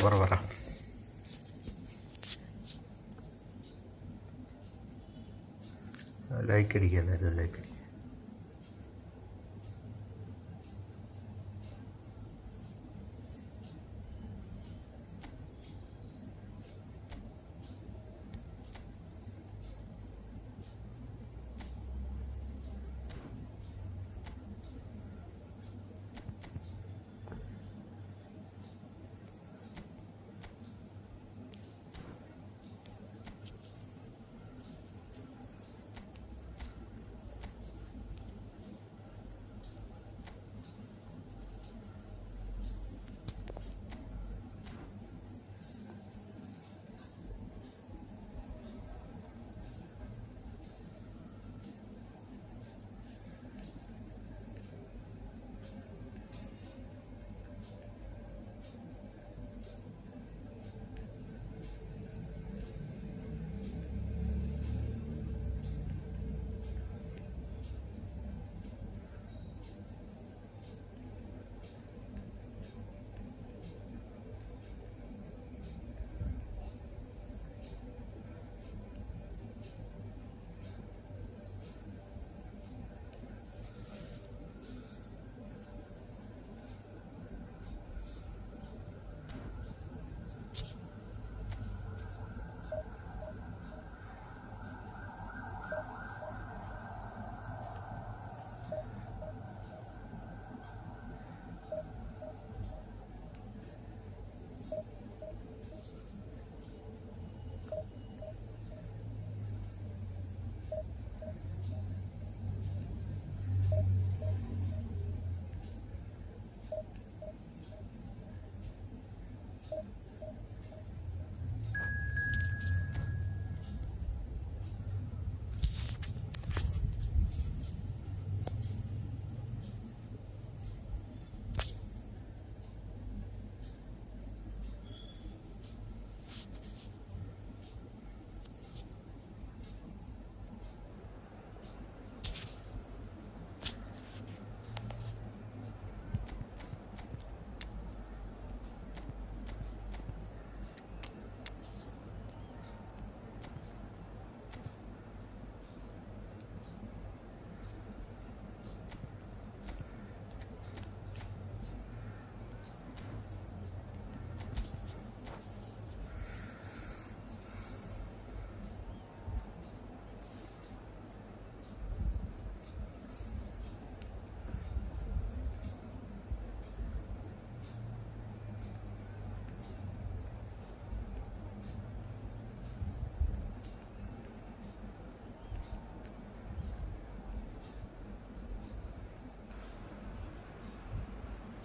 പറ ലൈക്ക് അടിക്കുക, എല്ലാവരും ലൈക്ക് അടിക്കുക.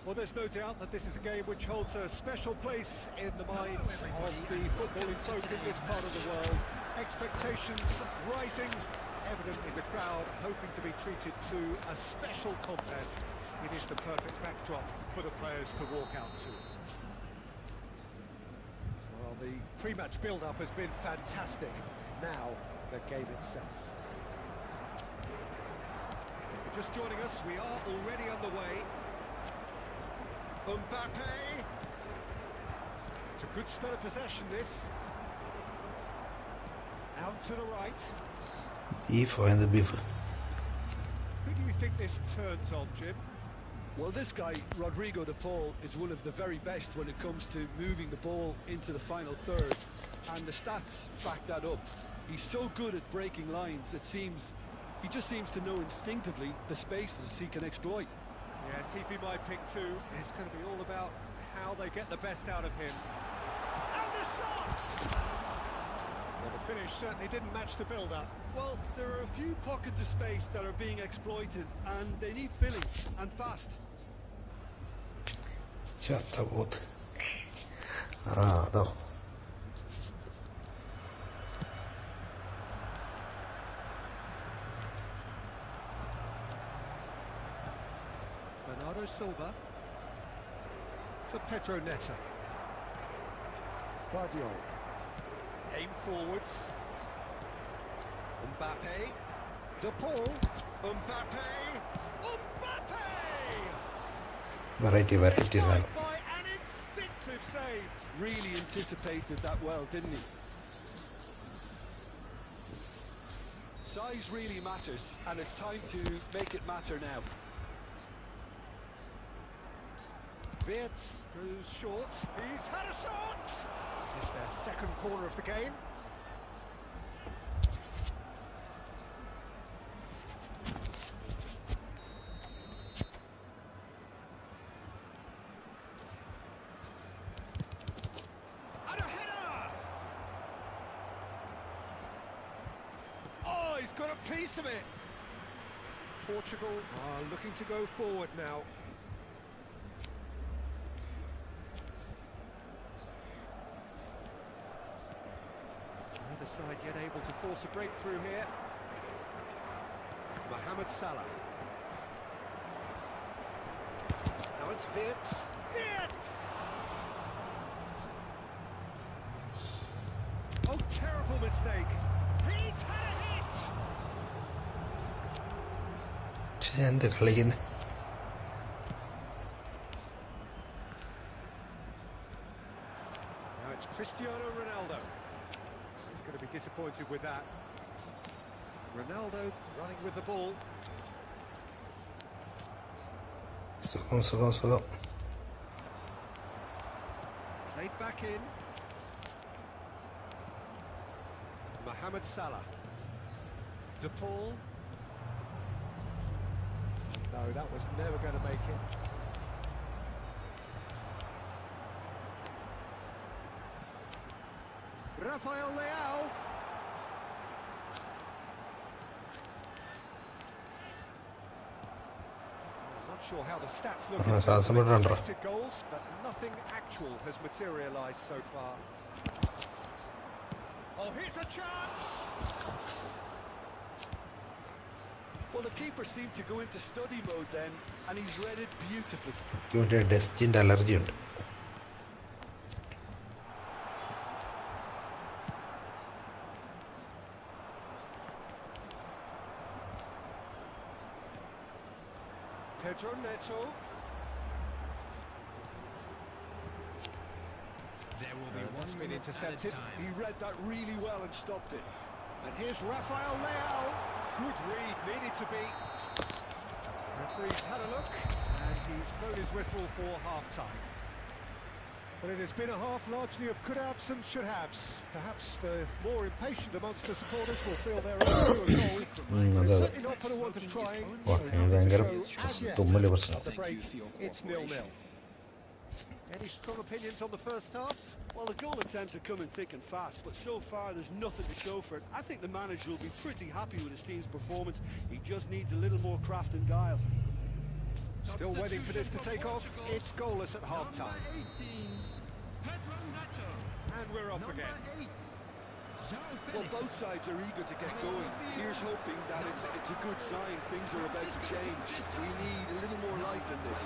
Well, there's no doubt that this is a game which holds a special place in the minds of the footballing folk in this part of the world. Expectations rising, evidently the crowd hoping to be treated to a special contest. It is the perfect backdrop for the players to walk out to. Well, the pre-match build-up has been fantastic. Now, the game itself. If you're just joining us, we are already underway. Mbappe. It's a good spell of possession, this. Out to the right. And the beef. Who do you think this turns on, Jim? Well, this guy, Rodrigo de Paul, is one of the very best when it comes to moving the ball into the final third. And the stats back that up. He's so good at breaking lines, he just seems to know instinctively the spaces he can exploit. Yes, he'd be my pick too. It's going to be all about how they get the best out of him. And the shot! Well, the finish certainly didn't match the build-up. Well, there are a few pockets of space that are being exploited, and they need filling, and fast. Chatta вот. Да. Bernardo Silva for Pedro Neto. Guardiola. Aim forwards. Mbappe. De Paul. Mbappe. Mbappe! Variety, son. By an instinctive save. really anticipated that well, didn't he? Size really matters, and it's time to make it matter now. Wirtz goes short. He's had a shot! It's their second corner of the game. And a header! Oh, he's got a piece of it! Portugal are looking to go forward now. Neither side yet able to force a breakthrough here. Mohamed Salah. Now it's Wirtz. Wirtz! Oh, terrible mistake. He's had a hit! എന്ത് കളിക്കുന്നു? Now it's Cristiano Ronaldo. He's going to be disappointed with that. Ronaldo running with the ball. സുഖം. Played back in. Mohamed Salah. De Paul. No, that was never going to make it. Rafael Leao. Not sure how the stats look in terms of expected goals, but nothing actual has materialised so far. Oh, here's a chance! Well, the keeper seemed to go into study mode then, and he's read it beautifully. ഇവൻ്റെ ഡസ്റ്റിൻ്റെ allergy ഉണ്ട്. Pedro Neto. There will be That's been intercepted. He read that really well and stopped it. And here's Rafael Leao. Good read, needed to be. Referee's had a look, and he's blown his whistle for half-time. But it has been a half largely of could-haves and should-haves. Perhaps the more impatient amongst the supporters will feel they're owed a goal. They're certainly not put a want of trying. So ഭയങ്കര show as yet തുമ്മല് പ്രശ്നം. at the break, it's 0-0. Any strong opinions on the first half? Well, the goal attempts are coming thick and fast, but so far there's nothing to show for it. I think the manager will be pretty happy with his team's performance. He just needs a little more craft and guile. Still waiting for this to take off. It's goalless at half-time. And we're off again. Well, both sides are eager to get going. Here's hoping that it's a good sign. Things are about to change. We need a little more life in this.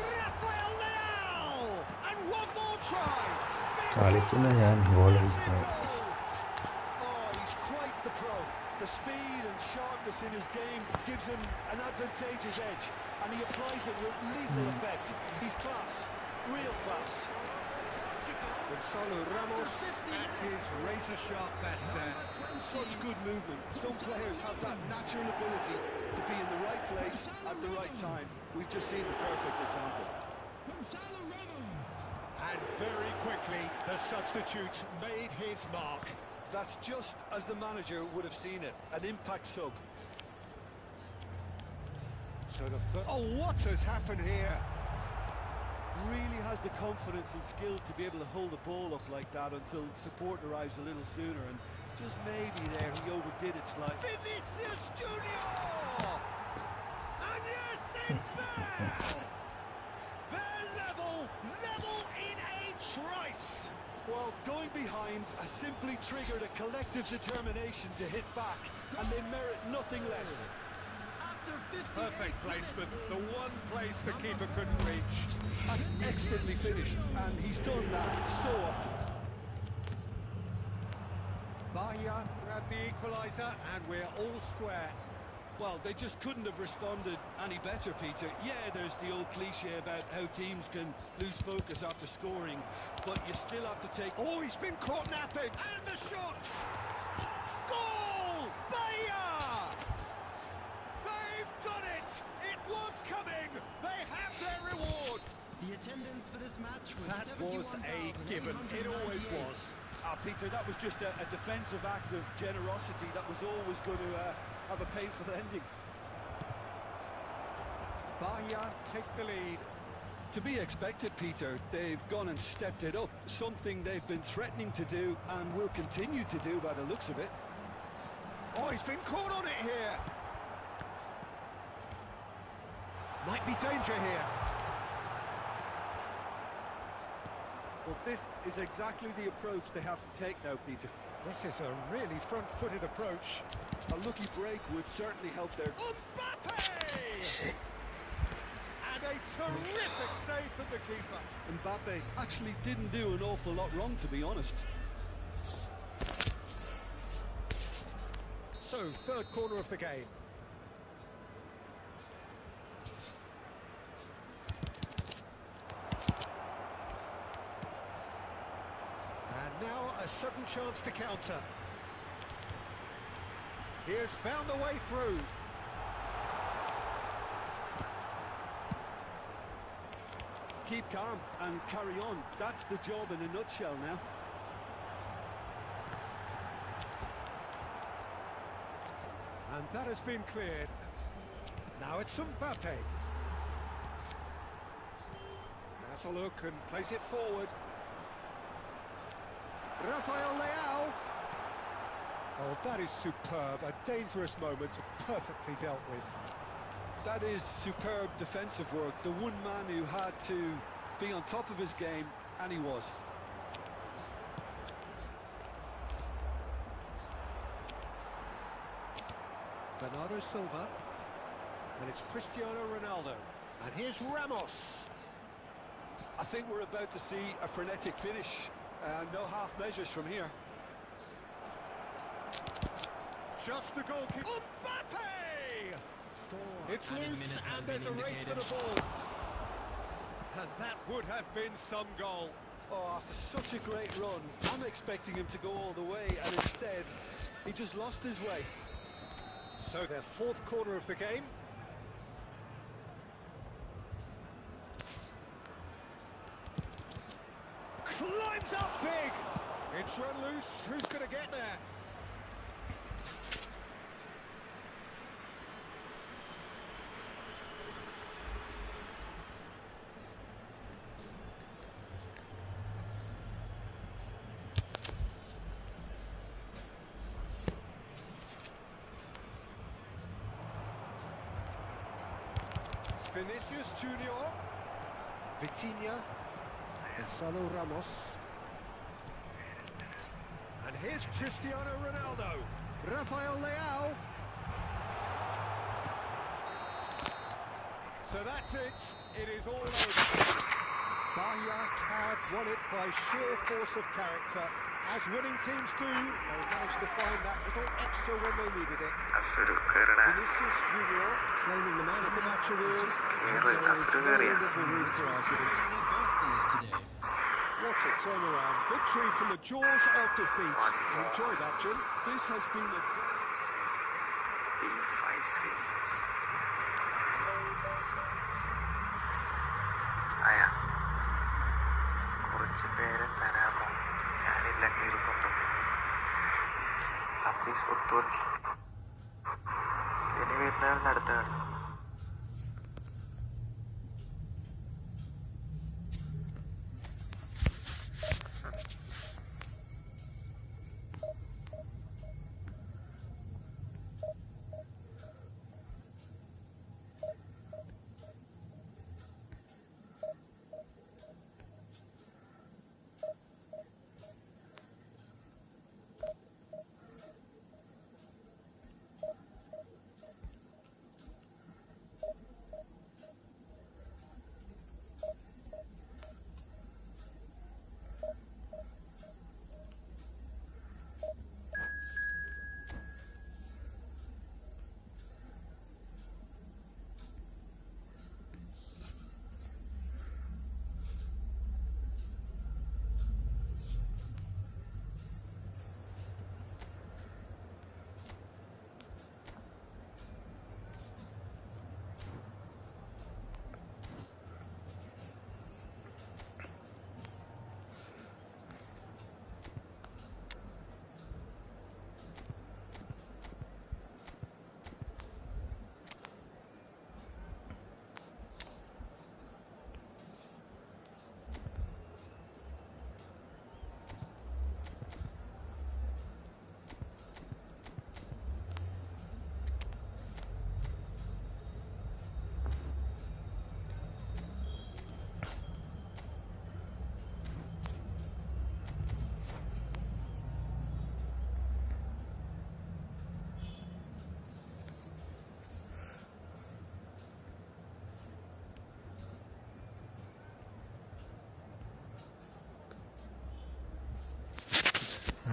Rafael Leao! And one more try! കളിക്കുന്ന ഞാൻ goal അടിക്കുന്നത്. Oh, he's quite the pro. The speed and sharpness in his game gives him an advantageous edge, and he applies it with lethal effect. He's class, real class. Gonzalo Ramos at his razor-sharp best there. Such good movement. Some players have that natural ability to be in the right place at the right time. We've just seen the perfect example. And very quickly, the substitute made his mark. That's just as the manager would have seen it, an impact sub. So oh, what has happened here? Really has the confidence and skill to be able to hold the ball up like that until support arrives a little sooner, and just maybe there he overdid it slightly. Vinicius Junior! And yes, it's there! They're level in a trice! Well, going behind has simply triggered a collective determination to hit back, and they merit nothing less. Perfect placement, the one place the keeper couldn't reach. That's expertly finished, and he's done that so often. Bahia grabbed the equaliser, and we're all square. Well, they just couldn't have responded any better, Peter. Yeah, there's the old cliche about how teams can lose focus after scoring, but you still have to take... Oh, he's been caught napping! And the shots! Goal! Bayer! They've done it! It was coming! They have their reward! The attendance for this match was That was a given. It always was. Peter, that was just a defensive act of generosity that was always going to have a painful ending. Bayer take the lead. To be expected, Peter. They've gone and stepped it up, something they've been threatening to do and will continue to do by the looks of it. Oh, he's been caught on it here. Might be danger here. Well, this is exactly the approach they have to take now, Peter. This is a really front-footed approach. A lucky break would certainly help their... Mbappe! And a terrific save from the keeper. Mbappe actually didn't do an awful lot wrong, to be honest. So, third corner of the game. And now a sudden chance to counter. He has found a way through. Keep calm and carry on. That's the job in a nutshell now. And that has been cleared. Now it's Mbappe. Has a look and plays it forward. Rafael Leao. Oh, that is superb. A dangerous moment, perfectly dealt with. That is superb defensive work. The one man who had to be on top of his game, and he was. Bernardo Silva. And it's Cristiano Ronaldo. And here's Ramos. I think we're about to see a frenetic finish. No half measures from here. Just the goalkeeper. Mbappe! It's loose and there's a race for the ball. And that would have been some goal. Oh, after such a great run, I'm expecting him to go all the way, and instead, he just lost his way. So their fourth corner of the game. Climbs up big. It's run loose. Who's going to get there? Vinicius Junior, Vitinha, Gonzalo Ramos, and here's Cristiano Ronaldo, Rafael Leao. So that's it. It is all over. Bayer had won it by sheer force of character. As winning teams do, they managed to find that little extra when they needed it. Vinicius Junior claiming the Man of the Match award. Very little room for argument. What a turnaround. Victory from the jaws of defeat. Enjoy that, Jim. This has been a... കുറച്ച് പേരെ തരാമോ? ഞാനില്ല, കേൾക്കുന്നു. Please ഒത്തുവർക്ക് ഇനി വരുന്നവരുടെ അടുത്ത കളി.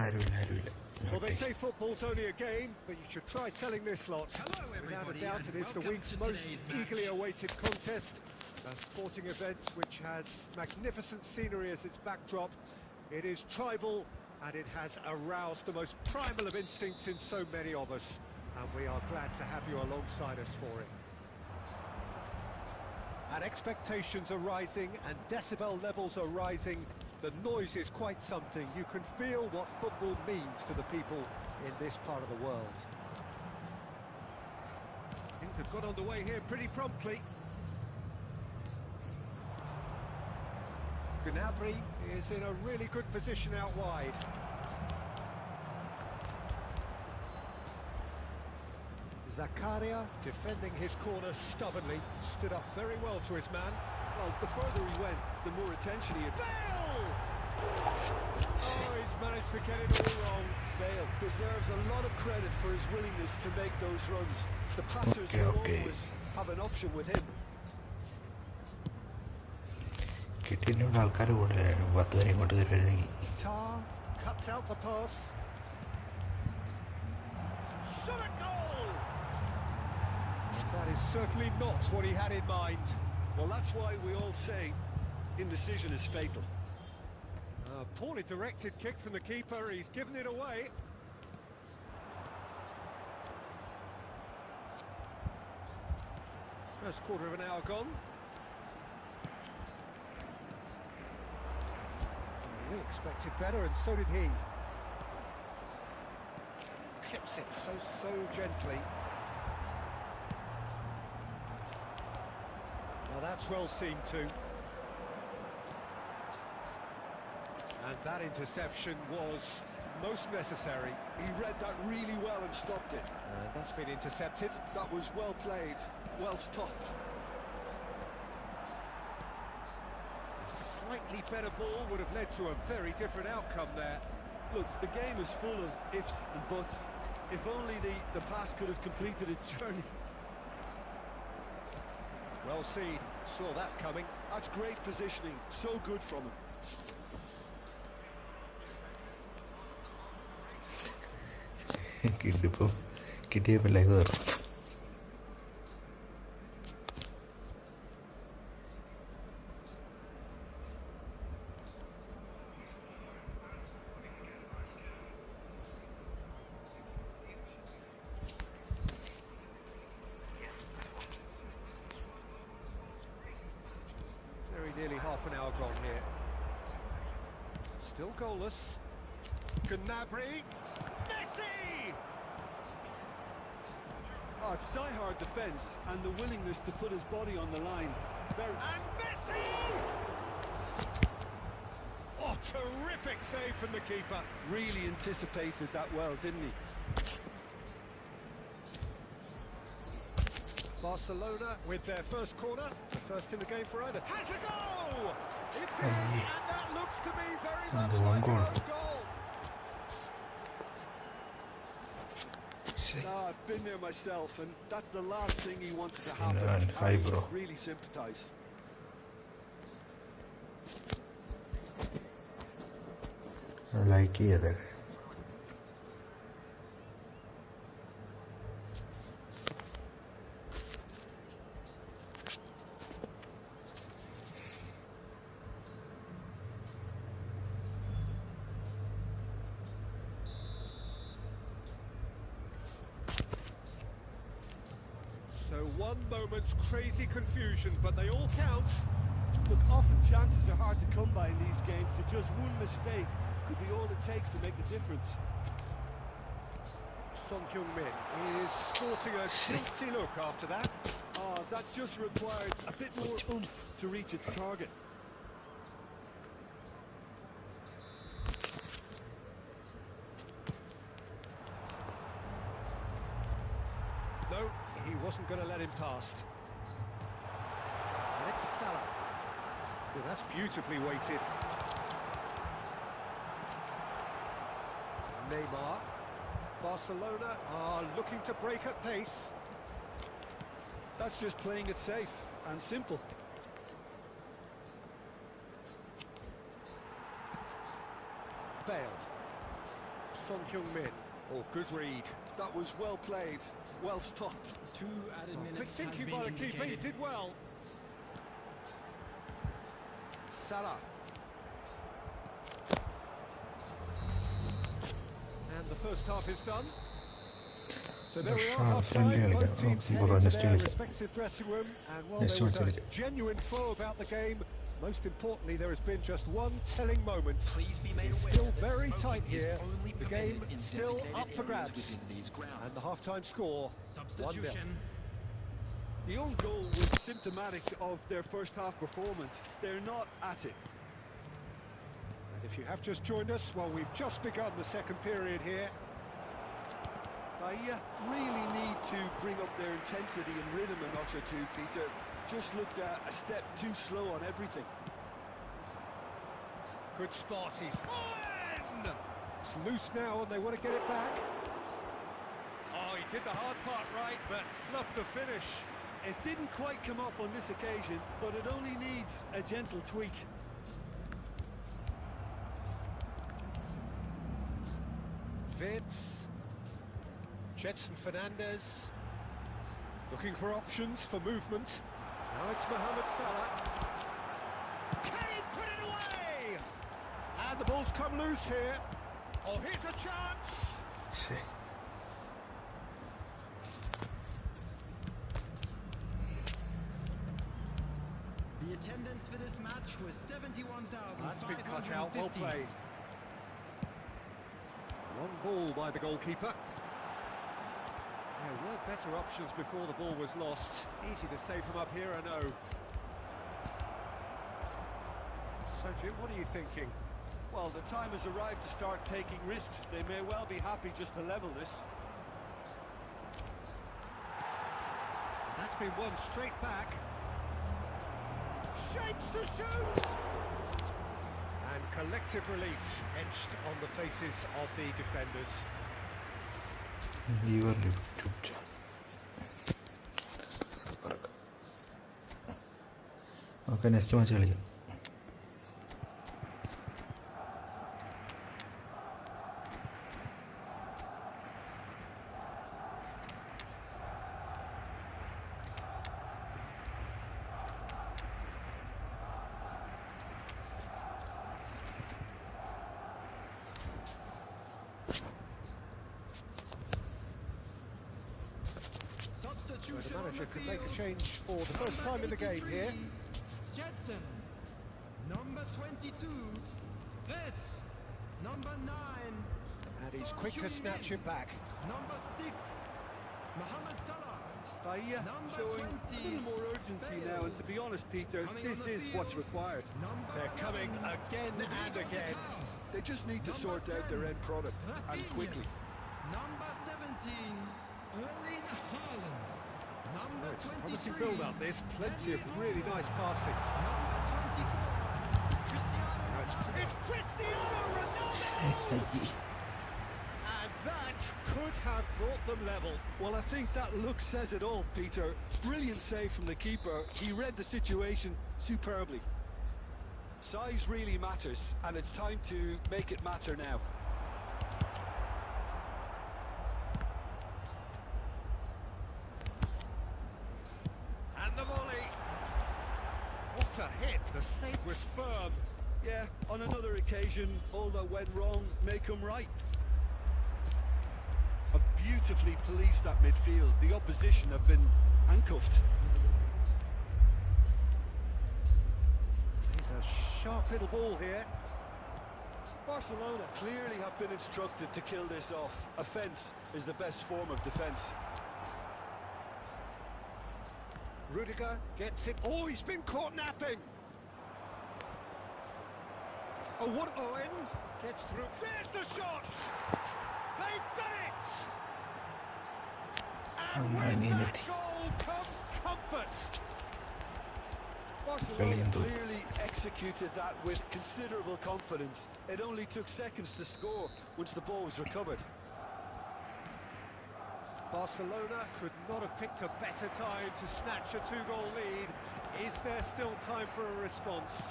ആരുമില്ല ആരുമില്ല Well, they ഇങ്ങോട്ടേക്ക്. say football's only a game, but you should try telling this lot. Hello, Without a everybody, doubt, and it is the welcome week's to most today's match. eagerly awaited contest. A sporting event which has magnificent scenery as its backdrop. It is tribal, and it has aroused the most primal of instincts in so many of us. And we are glad to have you alongside us for it. And expectations are rising, and decibel levels are rising. The noise is quite something. You can feel what football means to the people in this part of the world. Things have got underway here pretty promptly. Gnabry is in a really good position out wide. Zakaria defending his corner stubbornly, stood up very well to his man. Well, the further he went, the more attention he had. Bale! Oh, he's managed to get it all wrong. Bale deserves a lot of credit for his willingness to make those runs. The passers Okay, will okay. always have an option with him. കിട്ടിയതിനോട് ആൾക്കാർ കൂടുതൽ 10 വരെ ഇങ്ങോട്ട് തരുമായിരുന്നെങ്കിൽ. Tar cuts out the pass. Shot a goal! And that is certainly not what he had in mind. Well, that's why we all say indecision is fatal. A poorly directed kick from the keeper, he's given it away. First quarter of an hour gone. We expected better, and so did he. Clips it so gently. Well, that's well seen too. And that interception was most necessary. He read that really well and stopped it. And that's been intercepted. That was well played, well stopped. A slightly better ball would have led to a very different outcome there. Look, the game is full of ifs and buts. If only the pass could have completed its journey. Well seen, saw that coming. That's great positioning, so good from him. കിട്ടിയപ്പോൾ live തരണം. Very nearly half an hour gone here. Still goalless. Gnabry. Messi! Oh, it's die-hard defence and the willingness to put his body on the line. And Messi! Oh, terrific save from the keeper. Really anticipated that well, didn't he? Barcelona with their first corner, the first in the game for either. Has a goal! It's in, Aye. and that looks to me very And much the one like goal. an own goal. I've been there myself, and that's the last thing he wanted to happen. Man, hi, I bro. really sympathise. Like ചെയ്തൊക്കെ. So one moment's crazy confusion, but they all count. Look, often chances are hard to come by in these games, so just one mistake could be all it takes to make the difference. Son Heung-min is sporting a guilty look after that. Oh, that just required a bit more oomph to reach its target. No, he wasn't going to let him past. And it's Salah. Well, that's beautifully weighted. Neymar. Barcelona are looking to break at pace. That's just playing it safe and simple. Bale. Min. Oh, good read. That was well played, well stopped. 2 added minutes Quick thinking has by the been keeper, he indicated. did well. Salah. And the first half is done. So there we are, friendly half-time. കളിക്കാം. Both teams നമുക്ക് heading to next their കളിക്കാം. respective dressing room, and while Next there was match a കളിക്കാം. genuine flow about the game, most importantly, there has been just one telling moment. Please be made It's aware still that very smoking tight is here. only The permitted game in still designated up for areas grabs. within these grounds. And the half-time score, 1-0. Substitution. The own goal was symptomatic of their first half performance. They're not at it. And if you have just joined us, well, we've just begun the second period here. They really need to bring up their intensity and rhythm a notch or two, Peter. Just looked a step too slow on everything. Good spot, he's in! It's loose now and they want to get it back. Oh, he did the hard part right, but love the finish. It didn't quite come off on this occasion, but it only needs a gentle tweak. Vitz. Jetson Fernandez. Looking for options for movement. Now it's Mohamed Salah. Can he put it away? And the ball's come loose here. Oh, here's a chance. ശരി. The attendance for this match was 71,550. That's been cut out, well played. Long ball by the goalkeeper. There were better options before the ball was lost. Easy to save from up here, I know. So, Jim, what are you thinking? Well, the time has arrived to start taking risks. They may well be happy just to level this. That's been won straight back. Shapes to shoot! And collective relief etched on the faces of the defenders. Your YouTube channel. Super. Okay, next match കളിക്കാം. Well, the manager could make a change for the first time in the game here. Jetson. Number 22. Vitz. Number 9. And he's quick to snatch him back. Number 6. Mohamed Salah. Bahia Number showing a 20, little more urgency now, and to be honest, Peter, Coming this on the is field. what's required. Number They're coming 11, again and again. They just need to sort out their end product, and quickly. Number 17. Erling Haaland. Number Oh, it's a 23. promising build-up. There's plenty of really nice passing. Number 24. Cristiano. Now it's Cristiano Ronaldo! And that could have brought them level. Well, I think that look says it all, Peter. Brilliant save from the keeper. He read the situation superbly. Size really matters, and it's time to make it matter now. And the volley. What a hit. The save was firm. Yeah, on another occasion, all that went wrong may come right. Have beautifully policed that midfield. The opposition have been handcuffed. He's a sharp little ball here. Barcelona clearly have been instructed to kill this off. Offence is the best form of defence. Rudiger gets it. Oh, he's been caught napping. Oh, what Owen gets through. There's the shot. They've done it. And with that goal comes comfort. Barcelona Brilliant. clearly executed that with considerable confidence. It only took seconds to score once the ball was recovered. Barcelona could not have picked a better time to snatch a two-goal lead. Is there still time for a response?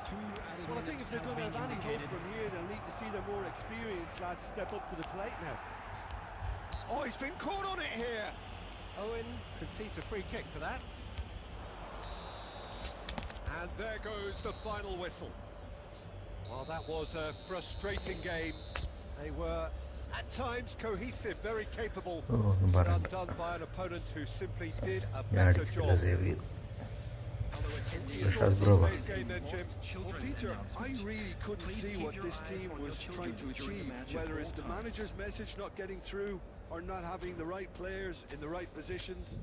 Well, I think if they're going to have any hope from here, they'll need to see their more experienced lads step up to the plate now. Oh, he's been caught on it here. Owen concedes a free kick for that. And there goes the final whistle. Well, that was a frustrating game. They were, at times, cohesive, very capable, but undone by an opponent who simply did a better job. Game then, Jim. Well, Peter, I really couldn't see what this team was trying to achieve, whether it's the manager's message not getting through or not having the right players in the right positions.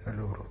Hello, bro.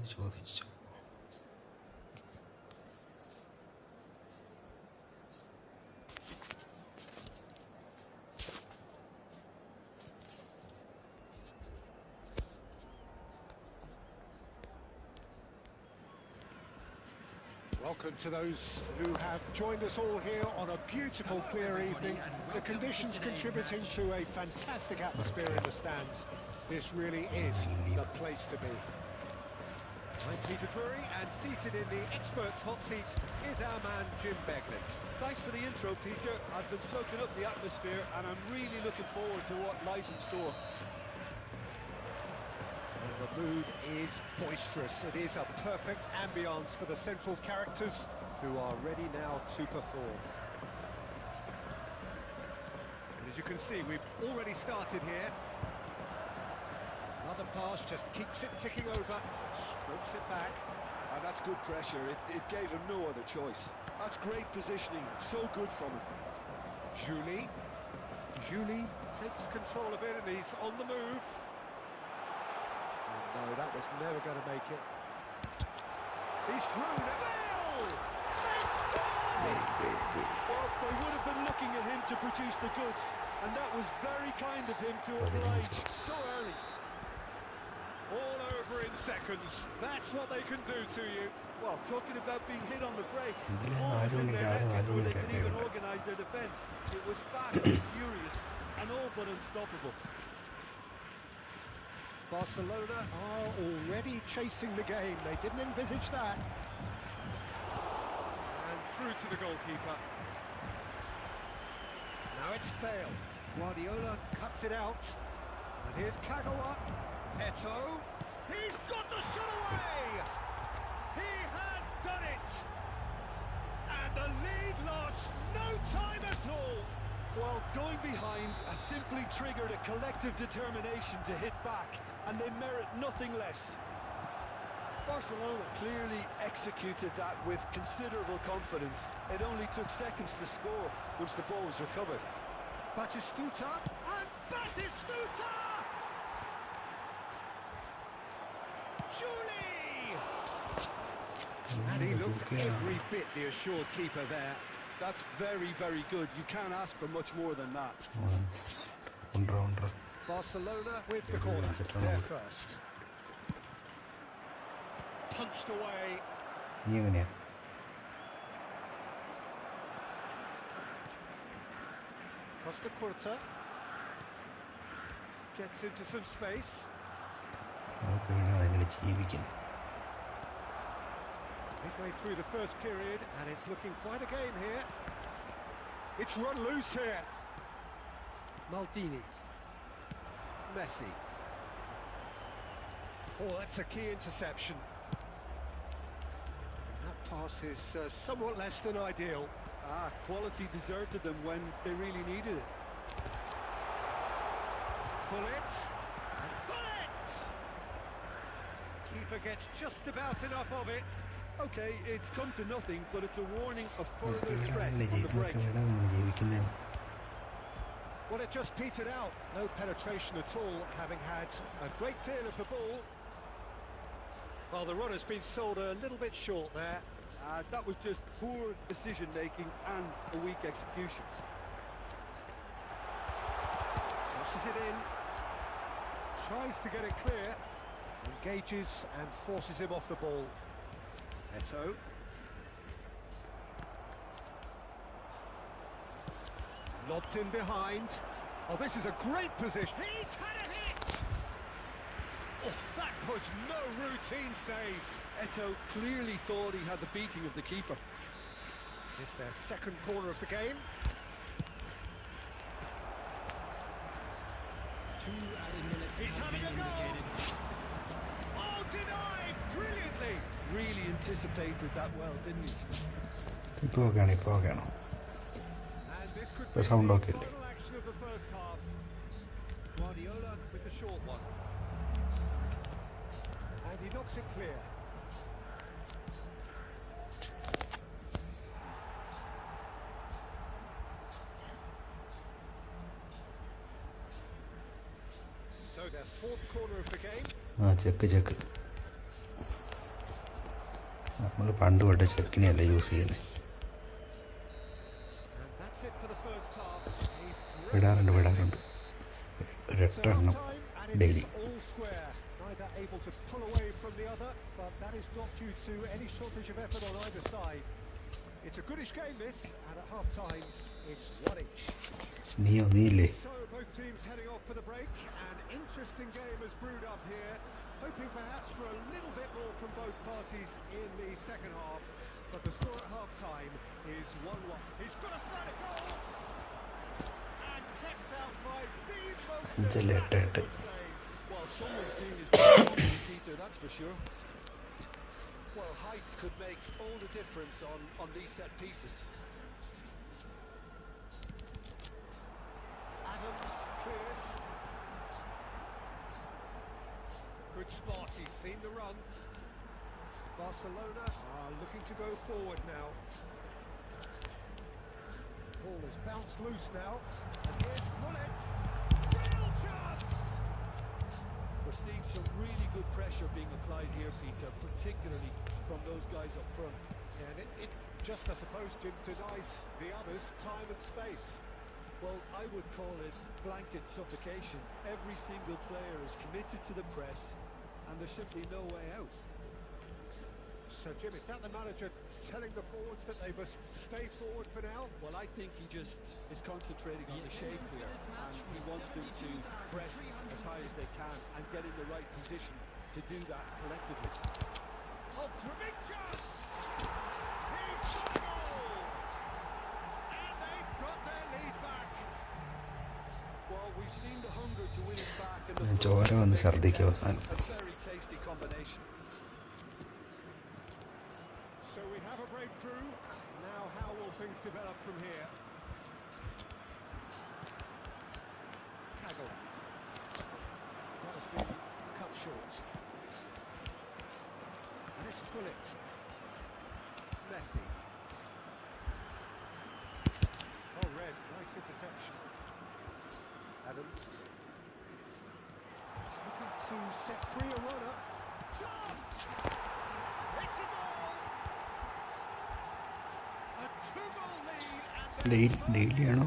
ചോദിച്ചു. Welcome to those who have joined us all here on a beautiful, clear evening. The conditions contributing to a fantastic atmosphere in the stands. This really is the place to be. I'm Peter Drury, and seated in the experts' hot seat is our man Jim Beglin. Thanks for the intro, Peter. I've been soaking up the atmosphere, and I'm really looking forward to what lies in store. mood is boisterous. It is a perfect ambience for the central characters who are ready now to perform. And as you can see, we've already started here. Another pass just keeps it ticking over, strokes it back. And that's good pressure. It gave him no other choice. That's great positioning. So good from him. Julie takes control of it and he's on the move. Oh, no, that was never going to make it. He's through. Well, they would have been looking at him to produce the goods, and that was very kind of him to oblige so early. all over in seconds. That's what they can do to you. Well, talking about being hit on the break, ഇതില് almost in their net before they could even നാല് organise their defence. It was fast and furious, and all but unstoppable. Barcelona are already chasing the game. They didn't envisage that. And through to the goalkeeper. Now it's Bale. Guardiola cuts it out. And here's Kagawa. Eto. He's got the shot away! He has done it! And the lead lost no time at all. Well, going behind has simply triggered a collective determination to hit back, and they merit nothing less. Barcelona clearly executed that with considerable confidence. It only took seconds to score once the ball was recovered. Batistuta, and Batistuta! Julie! And he looked every bit the assured keeper there. That's very, very good. You can't ask for much more than that. Barcelona with the corner, there first. Punched away. Costa Curta gets into some space. Midway through the first period, and it's looking quite a game here. It's run loose here. Maldini. Messi. Oh, that's a key interception. That pass is somewhat less than ideal. Quality deserted them when they really needed it. Pull it. And pull it! Keeper gets just about enough of it. Okay, it's come to nothing, but it's a warning of further threat on the break. Well, it just petered out. No penetration at all, having had a great deal of the ball. Well, the run has been sold a little bit short there. That was just poor decision-making and a weak execution. Crosses it in. Tries to get it clear. Engages and forces him off the ball. Eto. Lobbed in behind. Oh, this is a great position. He's had a hit! Oh, that was no routine save. Eto clearly thought he had the beating of the keeper. It's their second corner of the game. 2 added minutes. He's having a go! Oh, denied! Brilliantly! Really anticipated that well, didn't he? And this could be the sound final okay. action of the first half. Guardiola with the short one. And he knocks it clear. So their fourth corner of the game. Check നമ്മൾ പണ്ട് തൊട്ട് ചെക്കിനെയല്ല use ചെയ്യുന്നത്. And that's it for the first half. വിടാറുണ്ട് ഒരെട്ടെണ്ണം daily. All square, neither able to pull away from the other, but that is not due to any shortage of effort on either side. It's a goodish game this, and at half-time, it's 1 each. നീയില്ലേ? So both teams heading off for the break. An interesting game has brewed up here, hoping perhaps for a little bit more from both parties in the second half. But the score at half-time is 1-1. He's got a set of goals, and kept out by the most It's a letter. well, Well, someone's doing his best, Peter, that's for sure. Well, height could make all the difference on these set pieces. Adams clears. Good spot, he's seen the run. Barcelona are looking to go forward now. Ball has bounced loose now. And here's Gullit. Real chance! We're seeing some really good pressure being applied here, Peter, particularly from those guys up front. Yeah, and it just, I suppose, Jim, denies the others time and space. Well, I would call it blanket suffocation. Every single player is committed to the press, and there's simply no way out. So, Jim, is that the manager telling the forwards that they must stay forward for now? Well, I think he just is concentrating on the shape here, and he wants them to press as high as they can and get in the right position to do that collectively. Oh, big chance! He's got a goal! And they've got their lead back. Well, we've seen the hunger to win it back, and ചോര വന്ന് ഛർദ്ദിക്കും അവസാനം. a very tasty combination. So we have a breakthrough. Now how will things develop from here? Kaggle. Got a few cut short. And it's Gullit. Messi. Oh, red. Nice interception. Adams. Looking to set free a runner. Chance! It's a goal! A two-goal lead and ഡെയിലിയാണോ?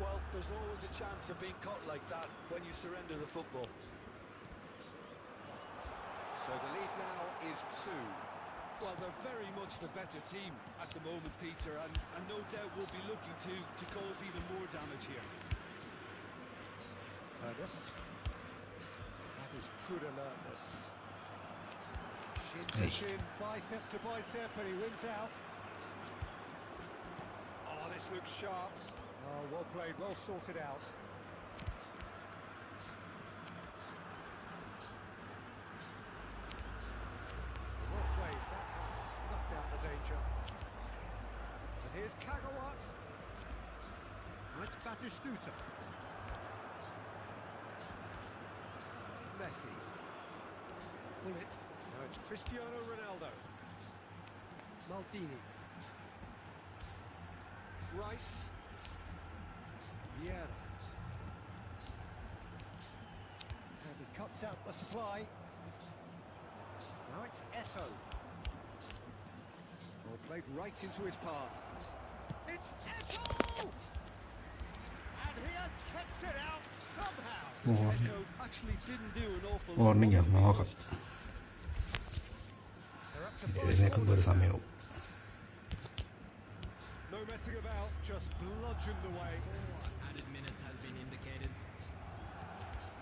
Well, there's always a chance of being caught like that when you surrender the football. So the lead now is 2. Well, they're very much the better team at the moment, Peter, and no doubt will be looking to cause even more damage here. Ernest. That is good alertness. Shin to Hey. shin, bicep to bicep, and he wins out. Oh, this looks sharp. Oh, well played, well sorted out. Well played, that has knocked out the danger. And here's Kagawa. It's Batistuta. Messi. Bullet. Now it's Cristiano Ronaldo. Maldini. Rice. Vieira. And he cuts out the supply. Now it's Eto. Ball played right into his path. It's Eto! And he has kept it out somehow. Eto actually didn't do an awful lot. Morning നോക്കാം. They're up to എഴുന്നേൽക്കുമ്പോൾ ഒരു സമയവും. No messing about, just bludgeoned away. Added minutes has been indicated.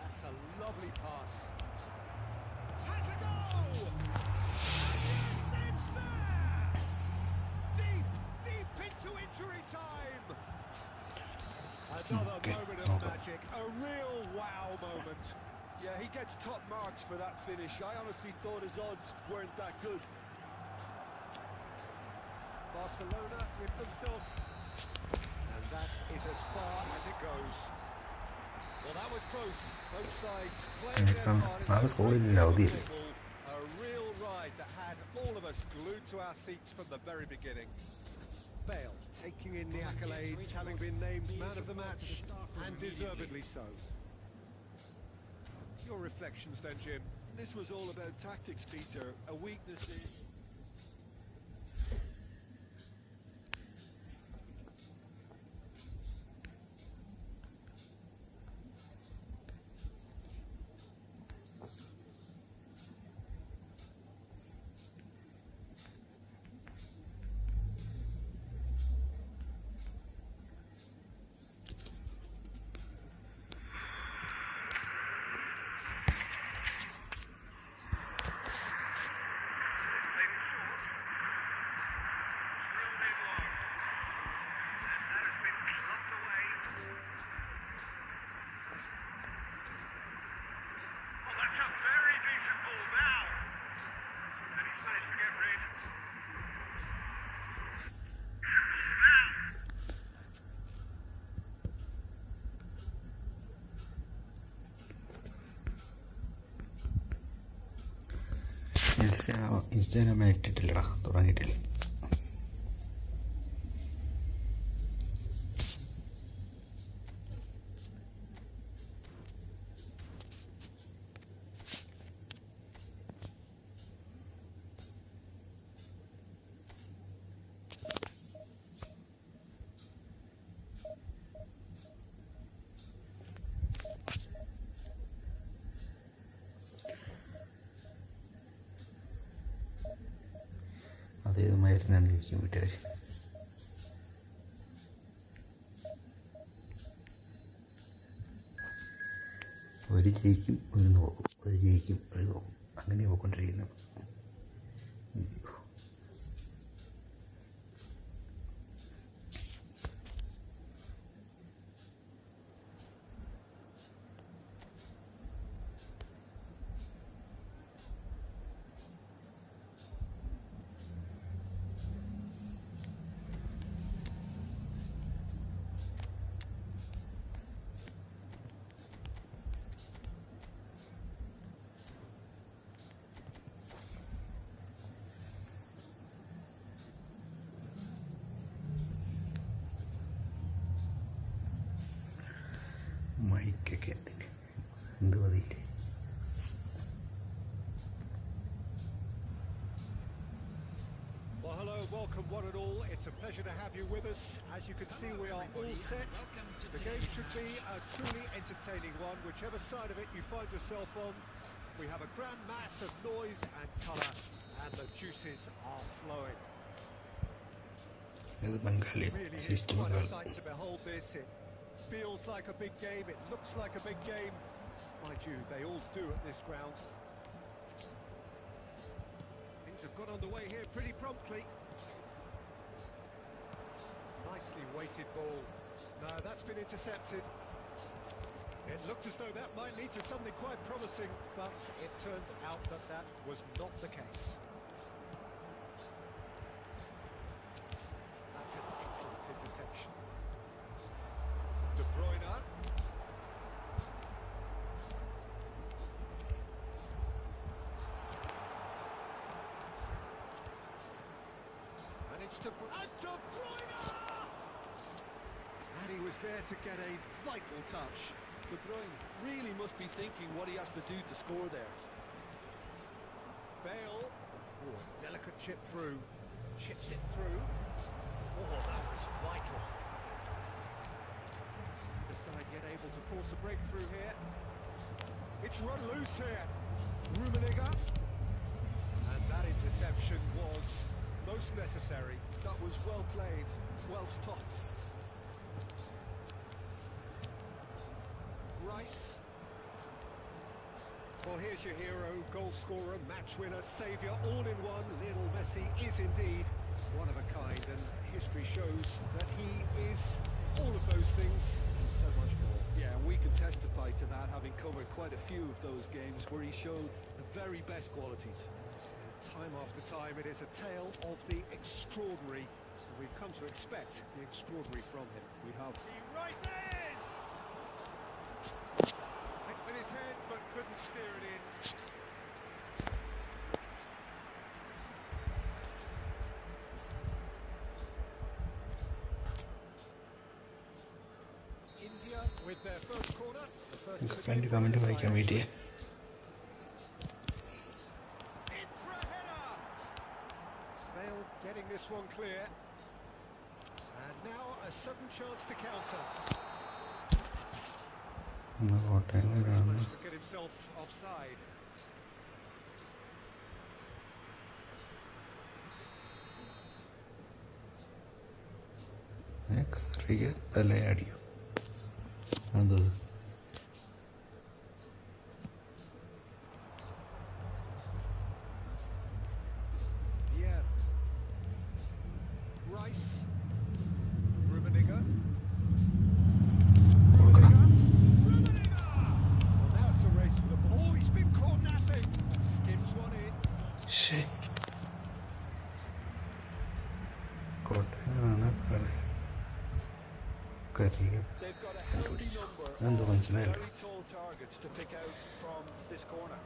That's a lovely pass. Has a goal! It's there! Deep, deep into injury time! Another Okay, moment of okay. magic, a real wow moment. Yeah, he gets top marks for that finish. I honestly thought his odds weren't that good. Barcelona with themselves. And that is as far as it goes. Well, that was close. Both sides playing their part in I that was calling it great Audi. football. A real ride that had all of us glued to our seats from the very beginning. Bale taking in the accolades, having been named man of the match, and deservedly so. Your reflections then, Jim? This was all about tactics, Peter. A weakness in... That's a very decent ball now. And he's managed to get rid. Instagram ഇട്ടിട്ടില്ലടാ, തുടങ്ങിയിട്ടില്ല. അതേതുമായിരുന്നെന്ന് ചോദിക്കും വീട്ടുകാർ. ഒരു ജയിക്കും ഒരു നോക്കും, ഒരു ജയിക്കും ഒരു നോക്കും, അങ്ങനെ പോയിക്കൊണ്ടിരിക്കുന്നത്. മൈക്കൊക്കെ എന്ത് മതിയില്ലേ. Well, hello, welcome one and all. It's a pleasure to have you with us. As you can see, we are all set. The game should be a truly entertaining one, whichever side of it you find yourself on. We have a grand mass of noise and colour, and the juices are flowing. ഇത് Bengali, Really is east quite a Bengal. sight to behold this. It feels like a big game, it looks like a big game. Mind you, they all do at this ground. Things have got underway here pretty promptly. Nicely weighted ball. No, that's been intercepted. It looked as though that might lead to something quite promising, but it turned out that that was not the case. That's an excellent interception. De Bruyne. And it's De Bruyne! And he was there to get a vital touch. De Bruyne really must be thinking what he has to do to score there. Bale. Oh, delicate chip through. Chips it through. Oh, that was vital. The side yet able to force a breakthrough here. It's run loose here. Rummenigge. And that interception was most necessary. That was well played, well stopped. Rice. Well, here's your hero, goal scorer, match winner, saviour, all in one. Lionel Messi is indeed one of a kind, and history shows that he is all of those things and so much more. Yeah, and we can testify to that, having covered quite a few of those games where he showed the very best qualities. Time after time, it is a tale of the extraordinary. We've come to expect the extraordinary from him. We have. He rises! Hit with his head, but couldn't steer it in. India with their first corner. The first of the comment game. Comment വായിക്കാൻ വേണ്ടി In for a header! Bale getting this one clear. And now a sudden chance to counter. Kottayam വരാണ്. Managed to get himself offside. കറിയ തലയാടിയോ അത് Yeah. Rice. Rummenigge. കൊടുക്കണം. Well, now it's a race for the ball. Oh, he's been caught ശേ കോട്ടയാണ് കരിയ They've got a healthy number എന്തോ of മനസ്സിലായില്ല. very tall targets to pick out from this corner.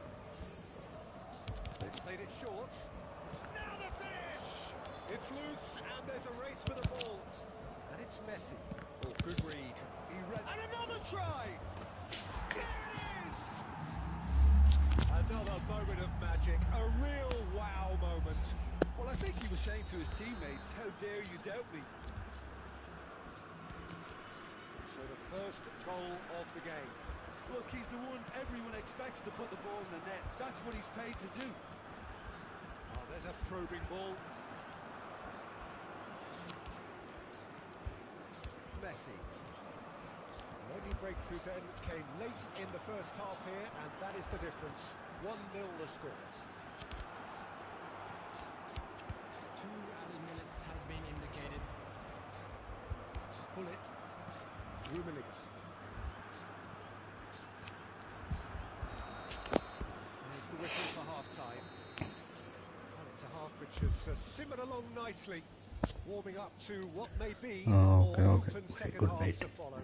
They've played it short. Now the finish! It's loose and there's a race for the ball. And it's Messi. Oh, good read. He read. And another try! There it is! Another moment of magic. A real wow moment. Well, I think he was saying to his teammates, how dare you doubt me? So the first goal of the game. Look, he's the one everyone expects to put the ball in the net. That's what he's paid to do. Oh, there's a probing ball. Messi. The only breakthrough then came late in the first half here, and that is the difference. 1-0 the score. 2 added minutes has been indicated. Pull it. Rummenigge. There's the whistle for half-time. And it's a half which has simmered along nicely, warming up to what may be a more okay. open second Good half night. to follow.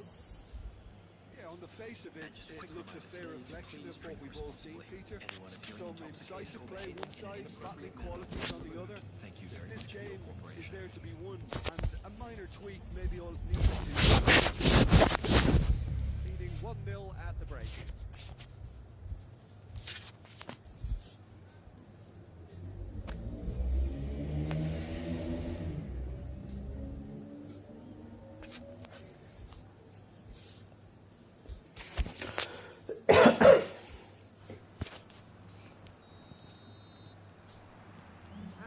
Yeah, on the face of it, it looks a fair reflection of what we've all seen, Peter. Some incisive play one side, battling qualities on the other. This game is there to be won, and a minor tweak maybe all it needs to do. Leading 1-0 at the break.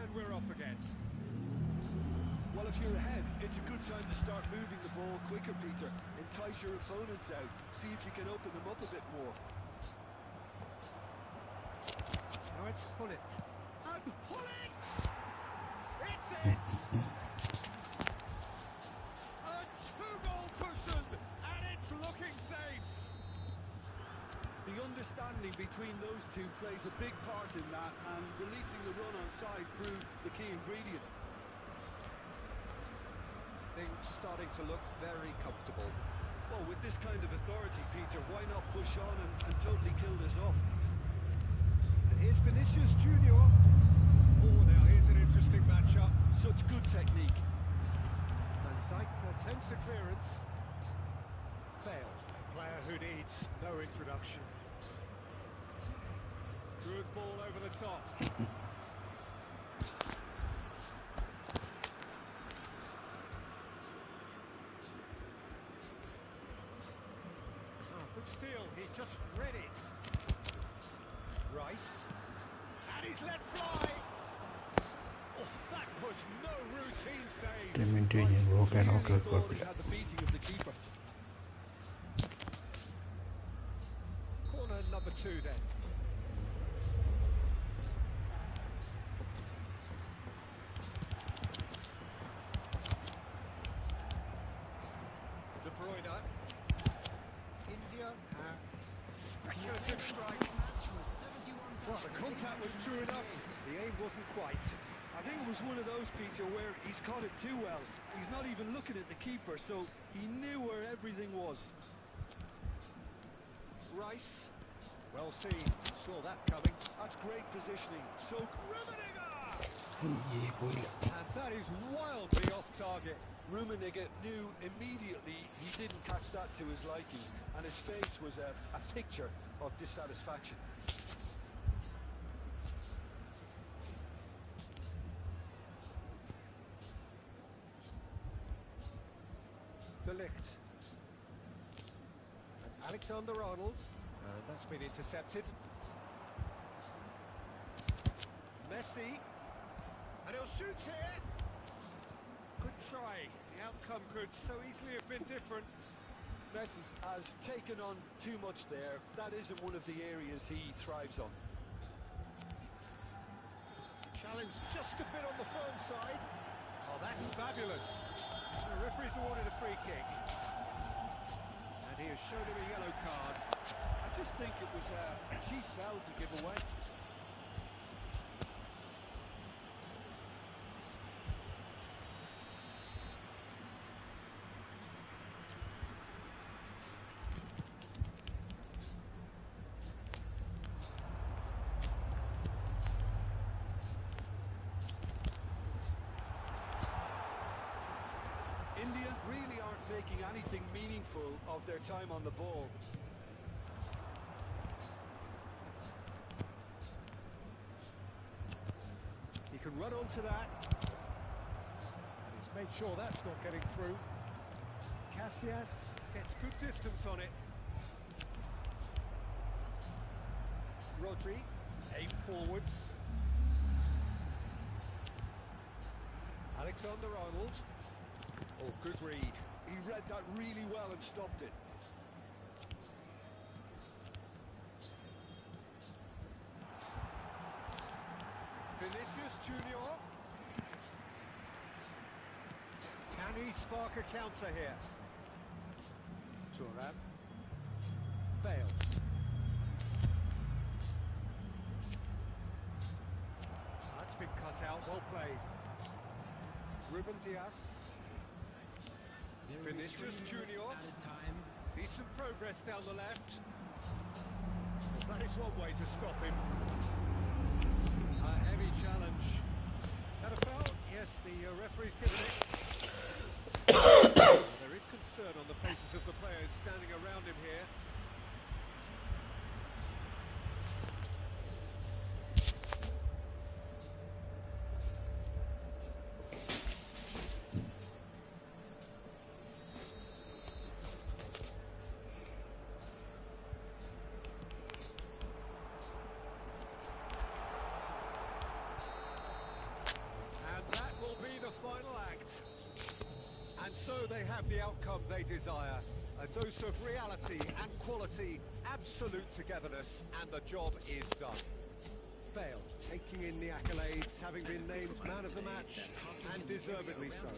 And we're off again. Well, if you're ahead, it's a good time to start moving the ball quicker, Peter. Entice your opponents out. See if you can open them up a bit more. Now it's pull it. And pull it! It's it! A two-goal cushion, and it's looking safe! The understanding between those two plays a big part in that, and releasing the run on side proved the key ingredient. Things starting to look very comfortable. Well, with this kind of authority, Peter, why not push on and totally kill this off? And here's Vinicius Junior. Oh, now here's an interesting matchup. Such good technique. Van Dijk attempts a clearance. Failed. A player who needs no introduction. Good ball over the top. Good steal, he just read it. Rice. And he's let fly. Oh, that was no routine save. 10 minutes കഴിഞ്ഞ് okay He കുഴപ്പമില്ല. had the beating of the keeper. Corner number 2 then. De Bruyne. India have speculative strike. Well, the contact was true enough. The aim wasn't quite. I think it was one of those, Peter, where he's caught it too well. He's not even looking at the keeper, so he knew where everything was. Rice. Well seen. Saw that coming. That's great positioning. So Rummenigge! അയ്യേ പോയില്ല. And that is wildly off target. Rummenigge knew immediately he didn't catch that to his liking, and his face was a picture of dissatisfaction. De Ligt. And Alexander-Arnold. And that's been intercepted. Messi. And he'll shoot here. Good try. The outcome could so easily have been different. Messi has taken on too much there. That isn't one of the areas he thrives on. Challenge just a bit on the firm side. Oh, that's fabulous. The referee's awarded a free kick. And he has shown him a yellow card. I just think it was a cheap foul to give away. anything meaningful of their time on the ball. He can run onto that. And he's made sure that's not getting through. Casillas gets good distance on it. Rodri, 8 forwards. Alexander-Arnold. Oh, good read. He read that really well and stopped it. Vinicius Junior. Can he spark a counter here? Thuram. Bale. That's been cut out, well played. Ruben Diaz. Vinicius Junior. Decent progress down the left. Well, that is one way to stop him. A heavy challenge. Had a foul? Yes, the referee's given it. There is concern on the faces of the players standing around him here. And so they have the outcome they desire. A dose of reality and quality, absolute togetherness, and the job is done. Bale taking in the accolades, having been named man of the match, and deservedly so.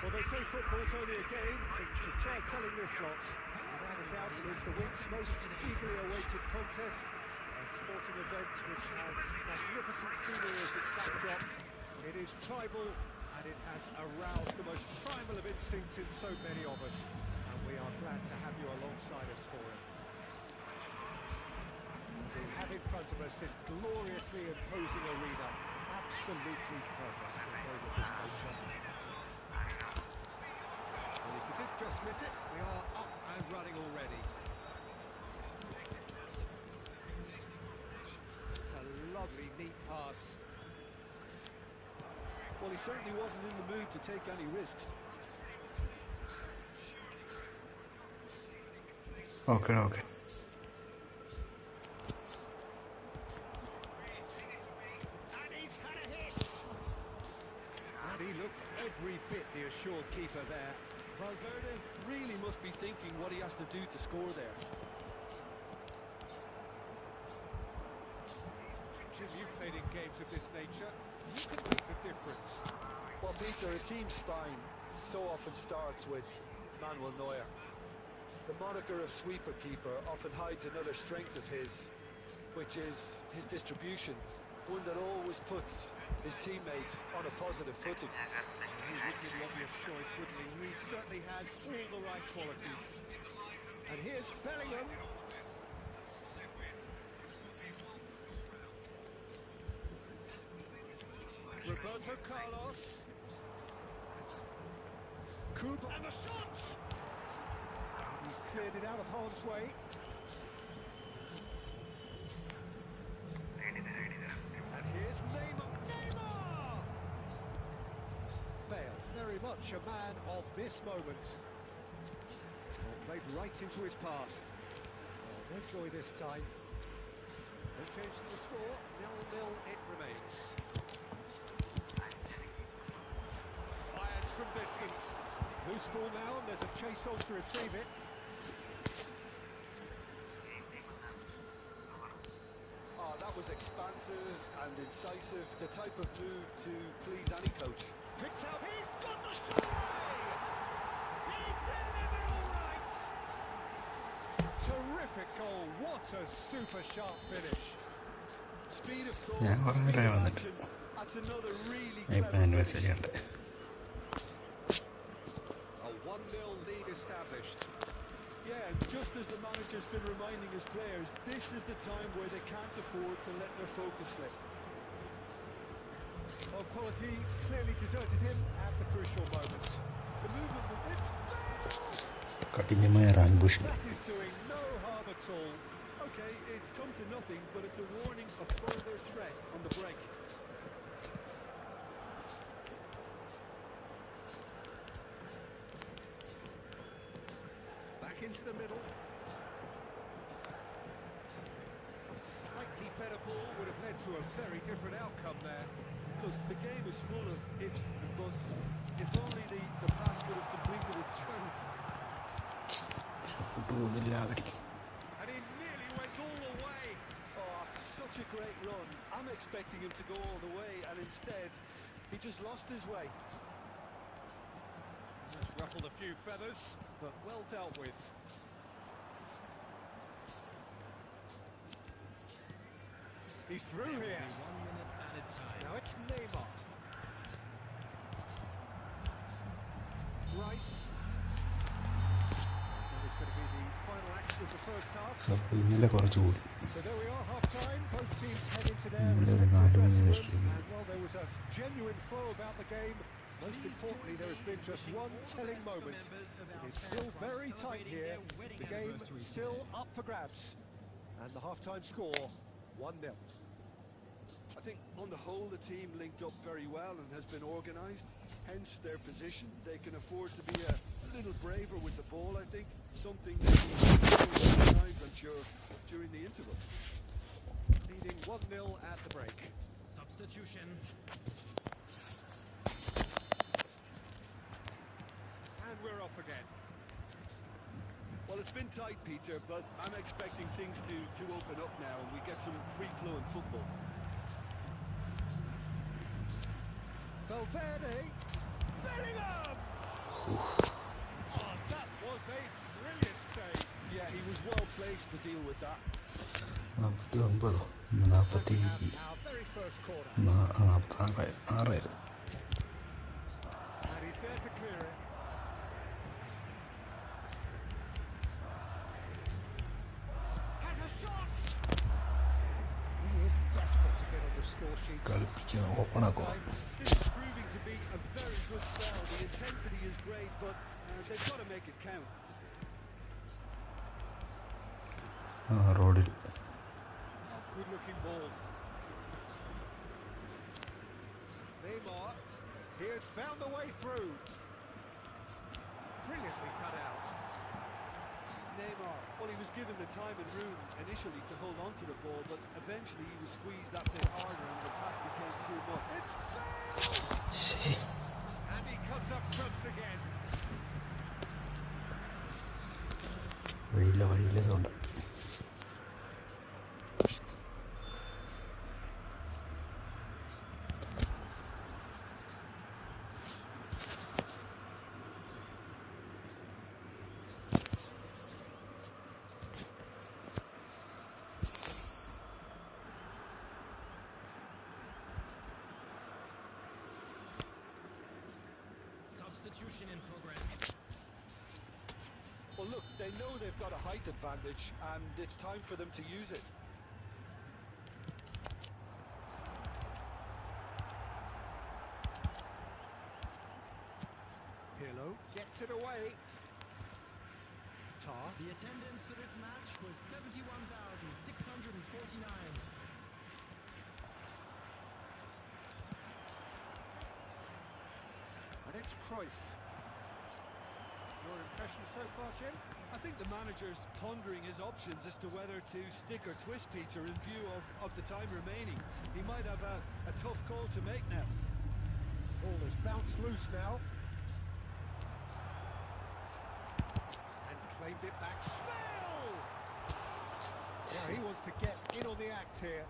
Well, they say football's only a game, but just try telling this lot. Without a doubt, it is the week's most eagerly awaited contest. A sporting event which has magnificent scenery as its backdrop. It is tribal, and it has aroused the most primal of instincts in so many of us. And we are glad to have you alongside us for it. We have in front of us this gloriously imposing arena. Absolutely perfect for a game of this nature. Well, if we did just miss it, we are up and running already. It's a lovely, neat pass. Well, he certainly wasn't in the mood to take any risks. Okay. And he's had a hit! And he looked every bit the assured keeper there. Valverde really must be thinking what he has to do to score there. imagine you've played in games of this nature. You can make the difference. Well, Peter, a team spine so often starts with Manuel Neuer. The moniker of sweeper keeper often hides another strength of his, which is his distribution, one that always puts his teammates on a positive footing. He would be the obvious choice, wouldn't he? He certainly has all the right qualities. And here's Bellingham. Roberto Carlos. Cooper and the shot! He's cleared it out of harm's way. And here's Neymar. Neymar! Bale, very much a man of this moment. Well, played right into his path. Oh, no joy this time. No change to the score. 0-0 it remains. Fired from distance. Loose ball now, and there's a chase on to retrieve it. Oh, that was expansive and incisive, the type of move to please any coach. Picked out, he's got the shot away! He's delivered all right! Terrific goal, what a super sharp finish. Speed of thought, Yeah, speed alright, of alright. action. That's another really ഞാൻ ഇപ്പം anniversary ഉണ്ട്. A 1-0 lead established. Yeah, and just as the manager's been reminding his players, this is the time where they can't afford to let their focus slip. Well, quality clearly deserted him at the crucial moment. The movement with it, കഠിനമായ rank pushing. that is doing no harm at all. Okay, it's come to nothing, but it's a warning of further threat on the break. Back into the middle. A slightly better ball would have led to a very different outcome there. Look, the game is full of ifs and buts. If only the pass would have completed its journey. പോകുന്നില്ല അവർക്ക്. And he nearly went all the way. Oh, after such a great run, I'm expecting him to go all the way, and instead, he just lost his way. Just ruffled a few feathers, but well dealt with. He's through here. 1 minute added time. Now it's Neymar. Rice. That is going to be the final action of the first half. അപ്പോൾ ഇന്നലെ കുറച്ച് കൂടി. So there we are, half-time. Both teams head into their ഇന്നലെ ഒരു respective 4 മണി dressing വരെ room. And while there was a genuine flow about the game, most importantly, there has been just one telling moment. It is still very tight here. The game still up for grabs. And the half-time score, 1-0. I think on the whole, the team linked up very well and has been organised. Hence their position. They can afford to be a little braver with the ball, I think. Something they will recognise, I'm sure, during the interval. Leading 1-0 at the break. Substitution. And we're off again. Well, it's been tight, Peter, but I'm expecting things to open up now and we get some free-flowing football. Valverde. Bellingham! Oh, that was a brilliant save. Yeah, he was well placed to deal with that. 49 ഇന്ന് 40 Our very first corner. 46. And he's there to clear it. Has a shot! He is desperate to get on the score sheet. കളിപ്പിക്കുക ഓപ്പണാക്കുക. This is proving to be a very good spell. The intensity is great, but they've got to make it count. റോഡിൽ Good looking ball. Neymar. Here's found the way through. Brilliantly cut out. Neymar, well, he was given the time and room initially to hold on to the ball, but eventually he was squeezed that bit harder and the task became too much. It's ശരി. and he comes up trumps again. വഴിയില്ല sound. They know they've got a height advantage, and it's time for them to use it. Pirlo gets it away. Tar. The attendance for this match was 71,649. And it's Cruyff. Your impression so far, Jim? I think the manager's pondering his options as to whether to stick or twist Peter in view of the time remaining. He might have a tough call to make now. Ball has bounced loose now. And claimed it back still! Yeah, he wants to get in on the act here.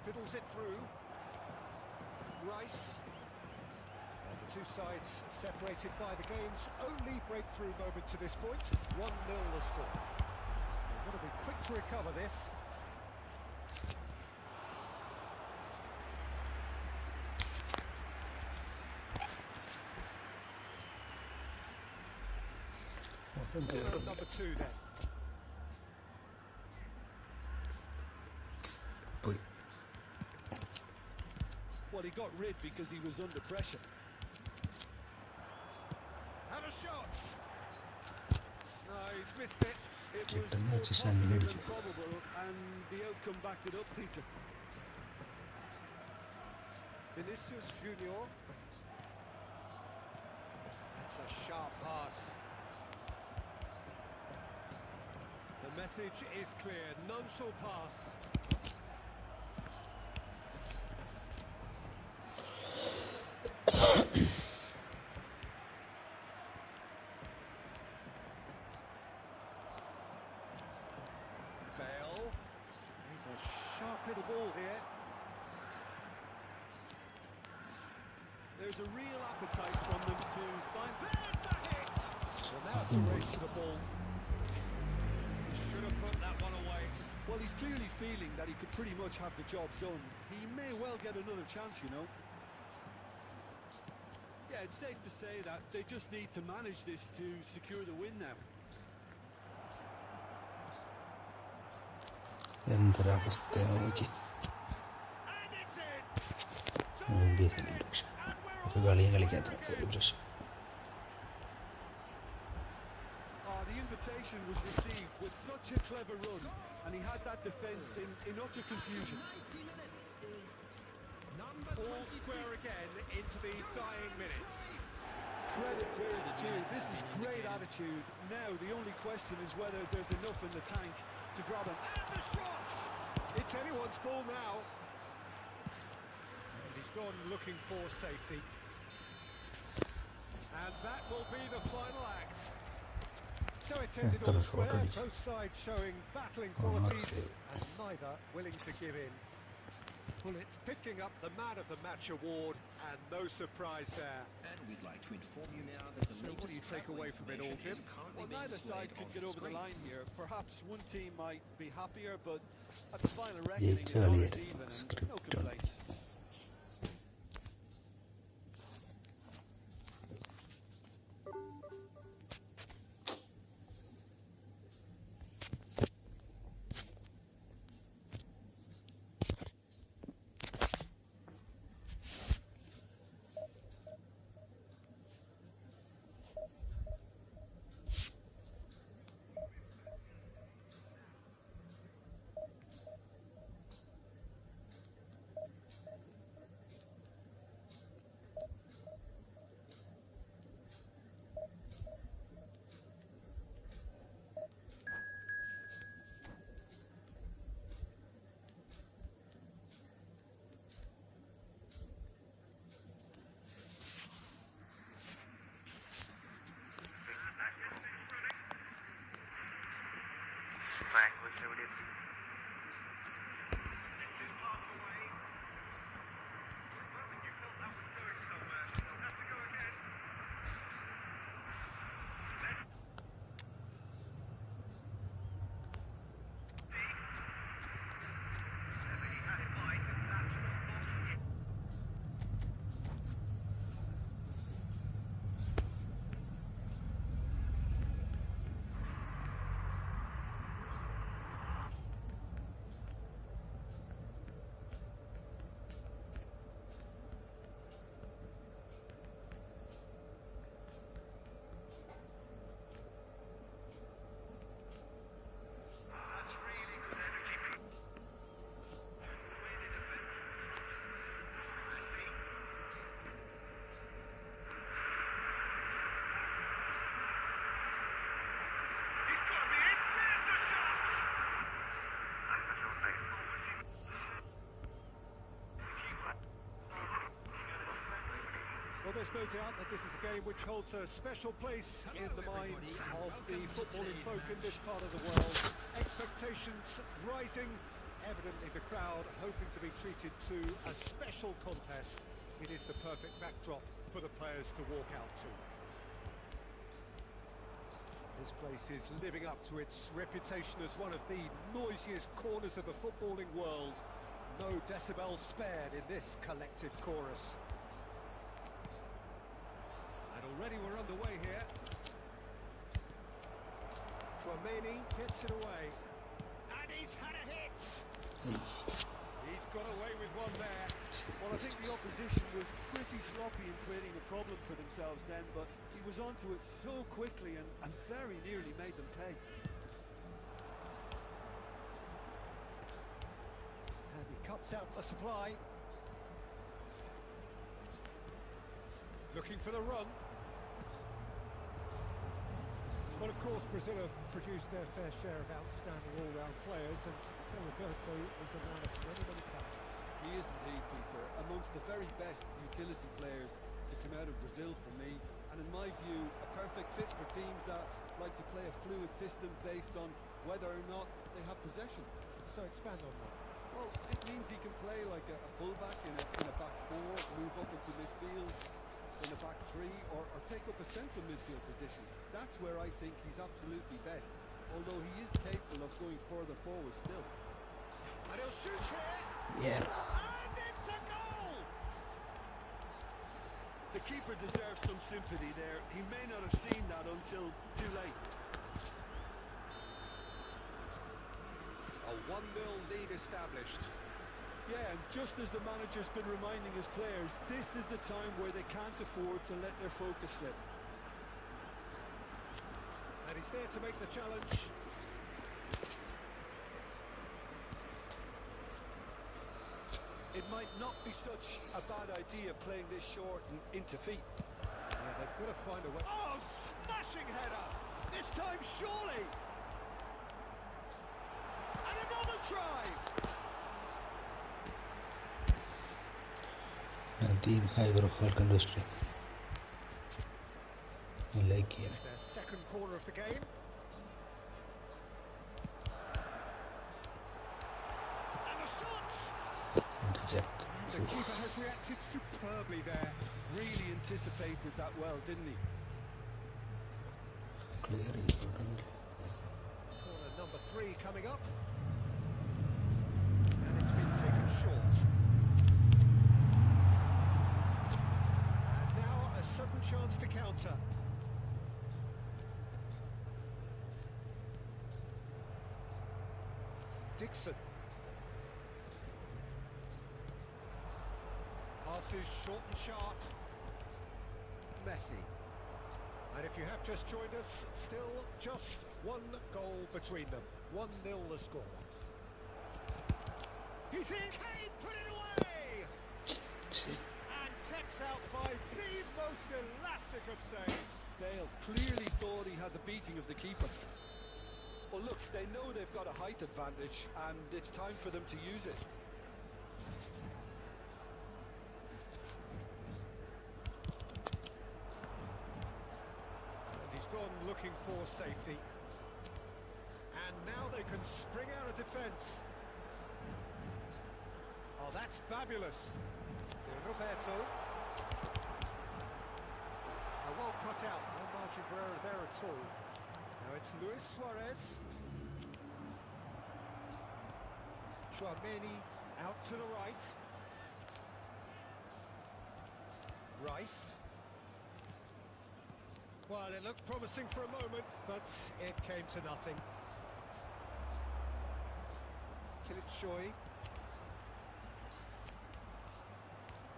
Fiddles it through. Rice. And the two sides separated by the game's only breakthrough moment to this point. 1-0 the score. They've got to be quick to recover this. Number 2 then. പോയി. Well, he got rid because he was under pressure. Have a shot! No, he's missed it. It was Kept the more matches possible and than lead. probable, and the outcome backed it up, Peter. Vinicius Junior. It's a sharp pass. The message is clear. None shall pass. Bale. He's a sharp little ball here. There's a real appetite from them to find... There's the hit! Well, now it's a race to the ball. Should have put that one away. Well, he's clearly feeling that he could pretty much have the job done. He may well get another chance, you know. Yeah, it's safe to say that they just need to manage this to secure the win now. എന്തൊരവസ്ഥയാണ് നോക്കി. And it's in! മുമ്പേ celebration ഒരു കളിയും കളിക്കാത്ത celebration. The invitation was received with such a clever run, and he had that defence in utter confusion. 90 minutes is number All 26. square again into the dying minutes. Credit where it's due. This is great attitude. Now the only question is whether there's enough in the tank to grab him. And the shot! It's anyone's ball now. And he's gone looking for safety. And that will be the final act. So it's ended all square, both sides showing battling qualities and neither willing to give in. Bullets picking up the Man of the Match award, and no surprise there. And we'd like to inform you now that the So what do you take away from it all, Jim? Well, neither side could get over the line here. Perhaps one team might be happier, but at the final reckoning, it's all is even and no complaints. Language എവിടെ എത്തി? there's no doubt that this is a game which holds a special place in the minds of the footballing folk in this part of the world. Expectations rising, evidently the crowd hoping to be treated to a special contest. It is the perfect backdrop for the players to walk out to. This place is living up to its reputation as one of the noisiest corners of the footballing world. No decibels spared in this collective chorus. And already we're underway here. Tchouameni gets it away. And he's had a hit! He's got away with one there. Well, I think the opposition was pretty sloppy in creating a problem for themselves then, but he was onto it so quickly and very nearly made them pay. And he cuts out the supply. Looking for the run. Well, of course, Brazil have produced their fair share of outstanding all-round players, and Roberto is a man of many, many talents. He is indeed, Peter, amongst the very best utility players to come out of Brazil for me, and in my view, a perfect fit for teams that like to play a fluid system based on whether or not they have possession. So expand on that. Well, it means he can play like a fullback in a back four, move up into midfield in a back three, or take up a central midfield position. That's where I think he's absolutely best, although he is capable of going further forward still. And he'll shoot here! Yeah. And it's a goal! The keeper deserves some sympathy there. He may not have seen that until too late. A 1-0 lead established. Yeah, and just as the manager's been reminding his players, this is the time where they can't afford to let their focus slip. And he's there to make the challenge. It might not be such a bad idea playing this short and into feet. Yeah, they've got to find a way. Oh, smashing header! This time, surely! And another try! Team Hyper welcome to stream. Like here. Their second corner of the game. And the shot! The keeper has reacted superbly there. Really anticipated that well, didn't he? Clear. Corner number 3 coming up. And it's been taken short. And now a sudden chance to counter. Dixon. Passes short and sharp. Messi. And if you have just joined us, still just one goal between them. 1-0 the score. He's in! Can he put it away? And checks out by the most elastic of saves. Dale clearly thought he had the beating of the keeper. Well, look, they know they've got a height advantage, and it's time for them to use it. And he's gone looking for safety. And now they can spring out of defence. Oh, that's fabulous. To Roberto. Well cut out, no margin for error there at all. Now it's Luis Suarez. Tchouameni out to the right. Rice. Well, it looked promising for a moment, but it came to nothing. Kilitshoy.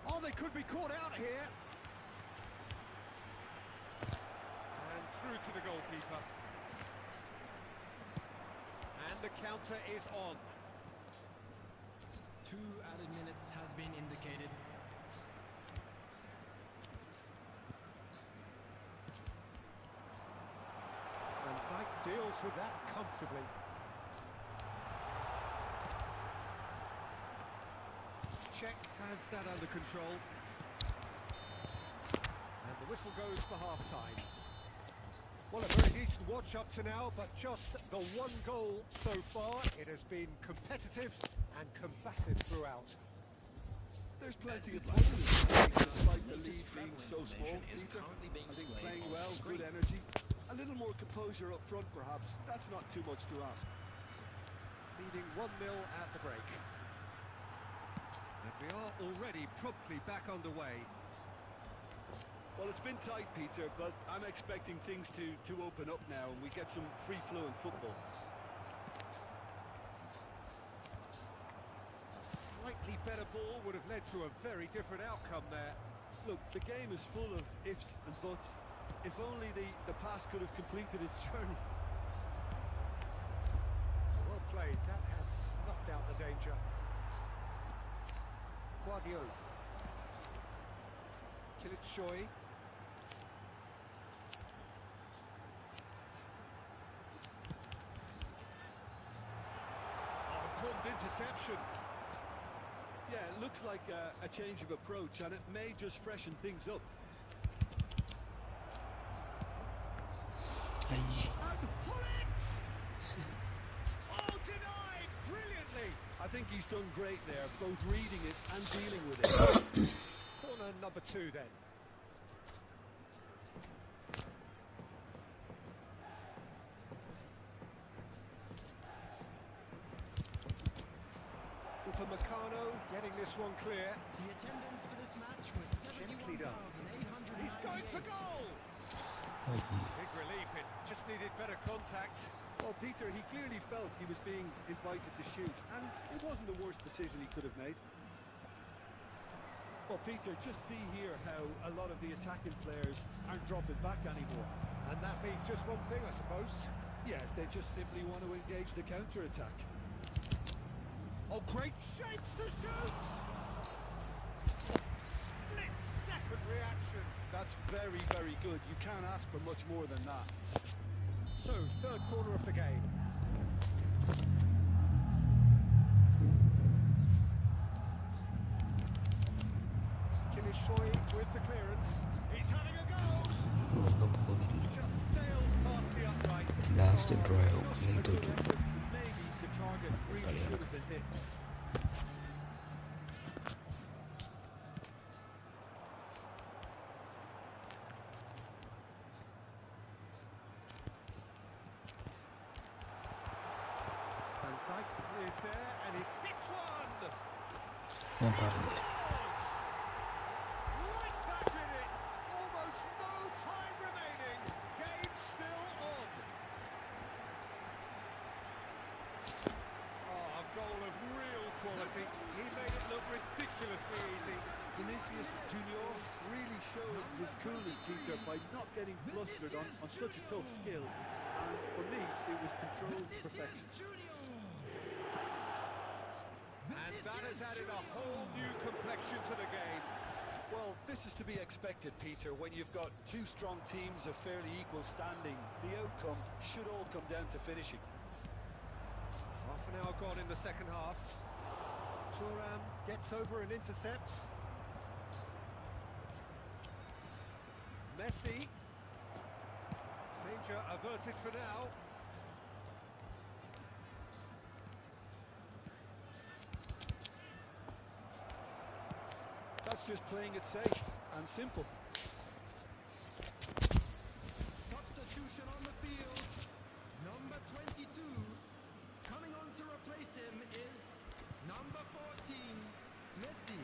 Oh, they could be caught out here. And through to the goalkeeper. And the counter is on. 2 added minutes has been indicated. And Dyke deals with that comfortably. Czech has that under control. whistle goes for half-time. Well, a very decent watch up to now, but just the one goal so far. It has been competitive and combative throughout. There's plenty of positives, despite the lead being so small, Peter. I think playing well, good energy. A little more composure up front, perhaps. That's not too much to ask. Leading 1-0 at the break. And we are already promptly back underway. Well, it's been tight, Peter, but I'm expecting things to open up now and we get some free-flowing football. A slightly better ball would have led to a very different outcome there. Look, the game is full of ifs and buts. If only the pass could have completed its journey. Well played, that has snuffed out the danger. Guardiola. Kilitshoy. Prompt interception. Yeah, it looks like a change of approach, and it may just freshen things up. And Hullet! Oh, denied brilliantly. I think he's done great there, both reading it and dealing with it. Corner number 2 then. Upamecano getting this one clear. The attendance for this match was Gently done. 71,800. He's going for goal! Big relief, it just needed better contact. Well, Peter, he clearly felt he was being invited to shoot, and it wasn't the worst decision he could have made. Well, Peter, just see here how a lot of the attacking players aren't dropping back anymore. And that means just one thing, I suppose. Yeah, they just simply want to engage the counter-attack. Oh, great shapes to shoot! Split-second reaction. That's very, very good. You can't ask for much more than that. So, third quarter of the game. Kilitshoy with the clearance. He's having a go! ഒന്നും പോകുന്നില്ല. Just sails past the upright. Last draw ആവും അല്ലെങ്കിൽ തോറ്റു. Maybe the target really should have been hit. Van Dijk is there and he hits one! ഞാൻ പറഞ്ഞില്ല. Right back in it! Almost no time remaining. Game still on. Oh, a goal of real quality. He made it look ridiculously easy. Vinicius Junior really showed his coolness, Peter, by not getting flustered on such a tough skill. And for me, it was controlled perfection. And that has added a whole new complexion to the game. Well, this is to be expected, Peter. When you've got two strong teams of fairly equal standing, the outcome should all come down to finishing. Half an hour gone in the second half. Thuram gets over and intercepts. Messi. Danger averted for now. That's just playing it safe and simple. Substitution on the field. Number 22. Coming on to replace him is number 14, Messi.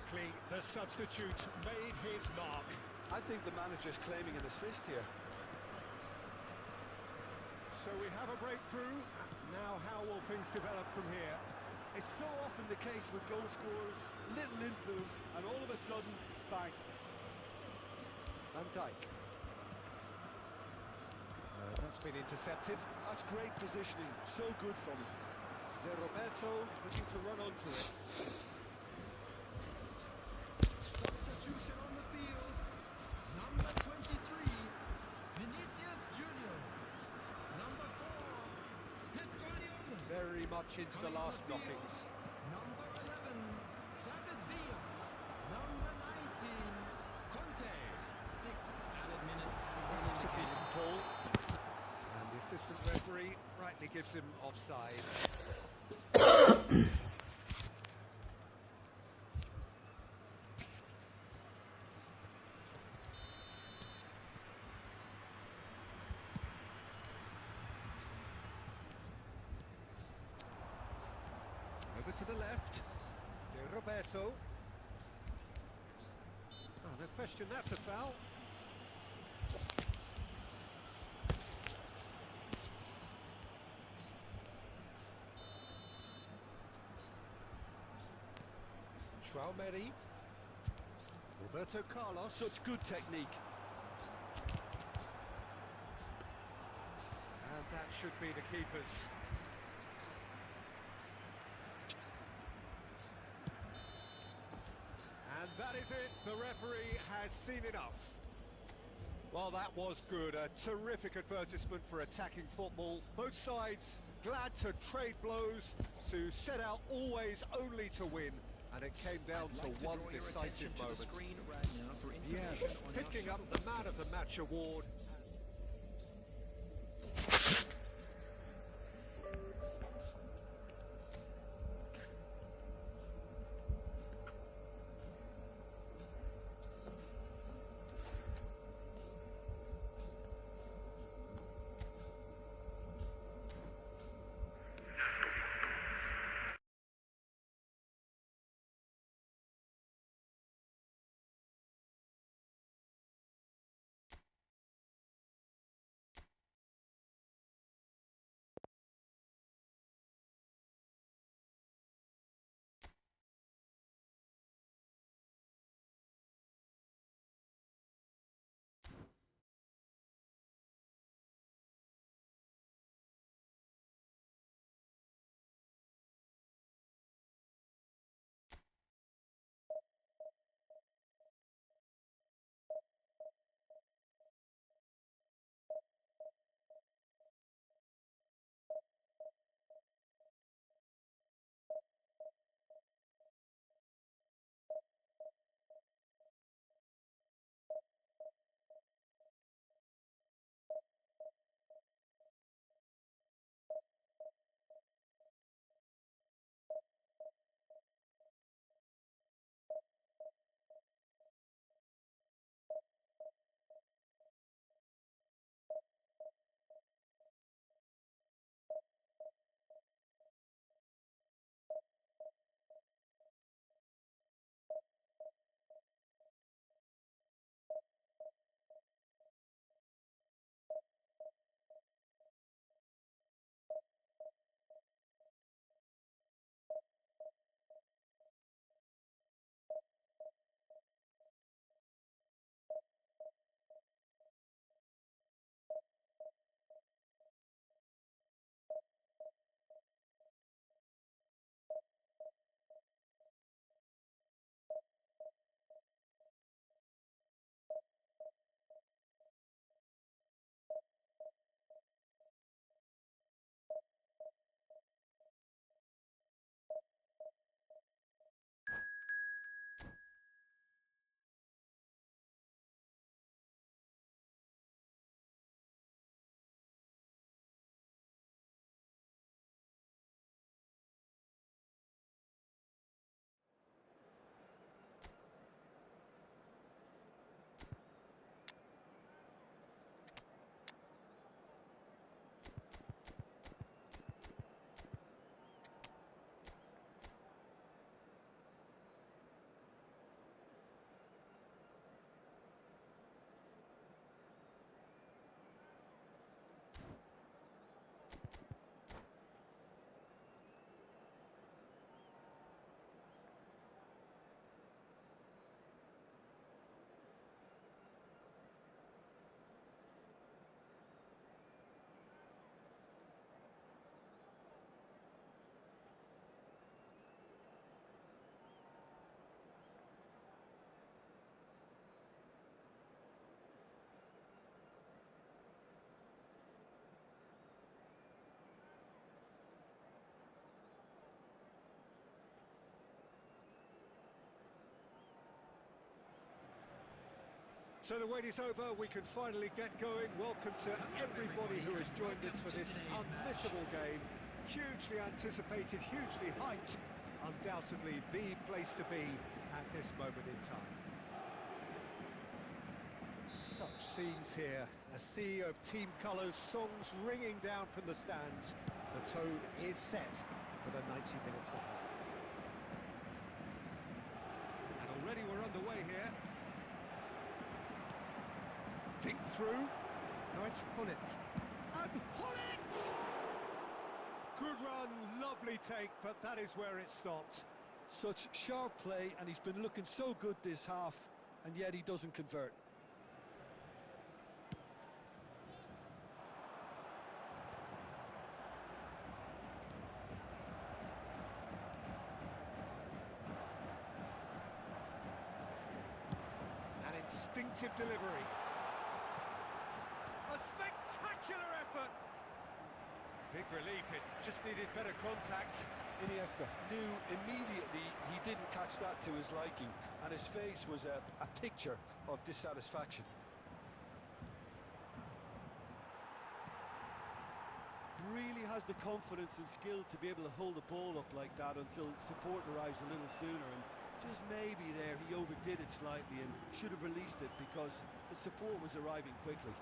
quickly, the substitute made his mark. I think the manager's claiming an assist here. So we have a breakthrough. Now how will things develop from here? It's so often the case with goal scorers, little influence, and all of a sudden, bang. Van Dijk. That's been intercepted. That's great positioning, so good from him. De Roberto looking to run onto it. Substitution on the field. Number 23, Vinicius Junior. Number 4, Pep Guardiola. Very much into the last knockings. Number 11, David Villa. Number 19, Conte. 6 added minutes. It's a decent ball. And the assistant referee rightly gives him offside. Over to the left. De Roberto. Oh, no question, that's a foul. Traumeri. Roberto Carlos. Such good technique. And that should be the keepers. And that is it. The referee has seen enough. Well, that was good. A terrific advertisement for attacking football. Both sides glad to trade blows, to set out always only to win. And it came down I'd to like to one draw your decisive attention to the moment. screen right now for Yeah, information on our picking up the Man of the Match award. So the wait is over, we can finally get going. Welcome to everybody who has joined us for this unmissable game. Hugely anticipated, hugely hyped. Undoubtedly the place to be at this moment in time. Such scenes here, a sea of team colours, songs ringing down from the stands. The tone is set for the 90 minutes ahead. And already we're underway here. Dink through. Now it's Hullet. And Hullet! Good run, lovely take, but that is where it stopped. Such sharp play, and he's been looking so good this half, and yet he doesn't convert. An instinctive delivery. A spectacular effort. Big relief, it just needed better contact. Iniesta knew immediately he didn't catch that to his liking, and his face was a picture of dissatisfaction. Really has the confidence and skill to be able to hold the ball up like that until support arrives a little sooner, and just maybe there he overdid it slightly and should have released it because the support was arriving quickly.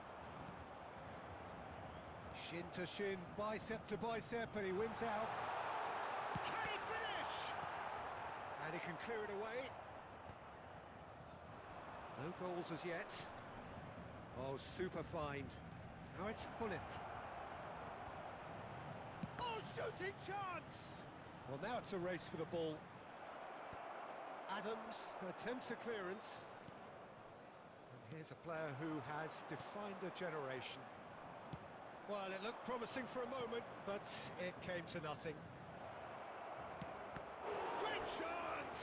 Shin to shin, bicep to bicep, and he wins out. Can he finish? And he can clear it away. No goals as yet. Oh, super find. Now it's Hullet. Oh, shooting chance! Well, now it's a race for the ball. Adams attempts a clearance. And here's a player who has defined a generation. Well, it looked promising for a moment, but it came to nothing. Great chance!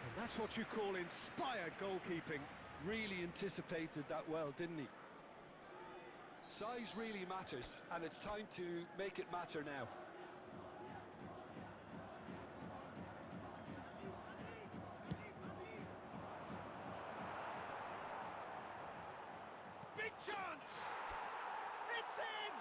And that's what you call inspired goalkeeping. Really anticipated that well, didn't he? Size really matters, and it's time to make it matter now. Big chance! It's in!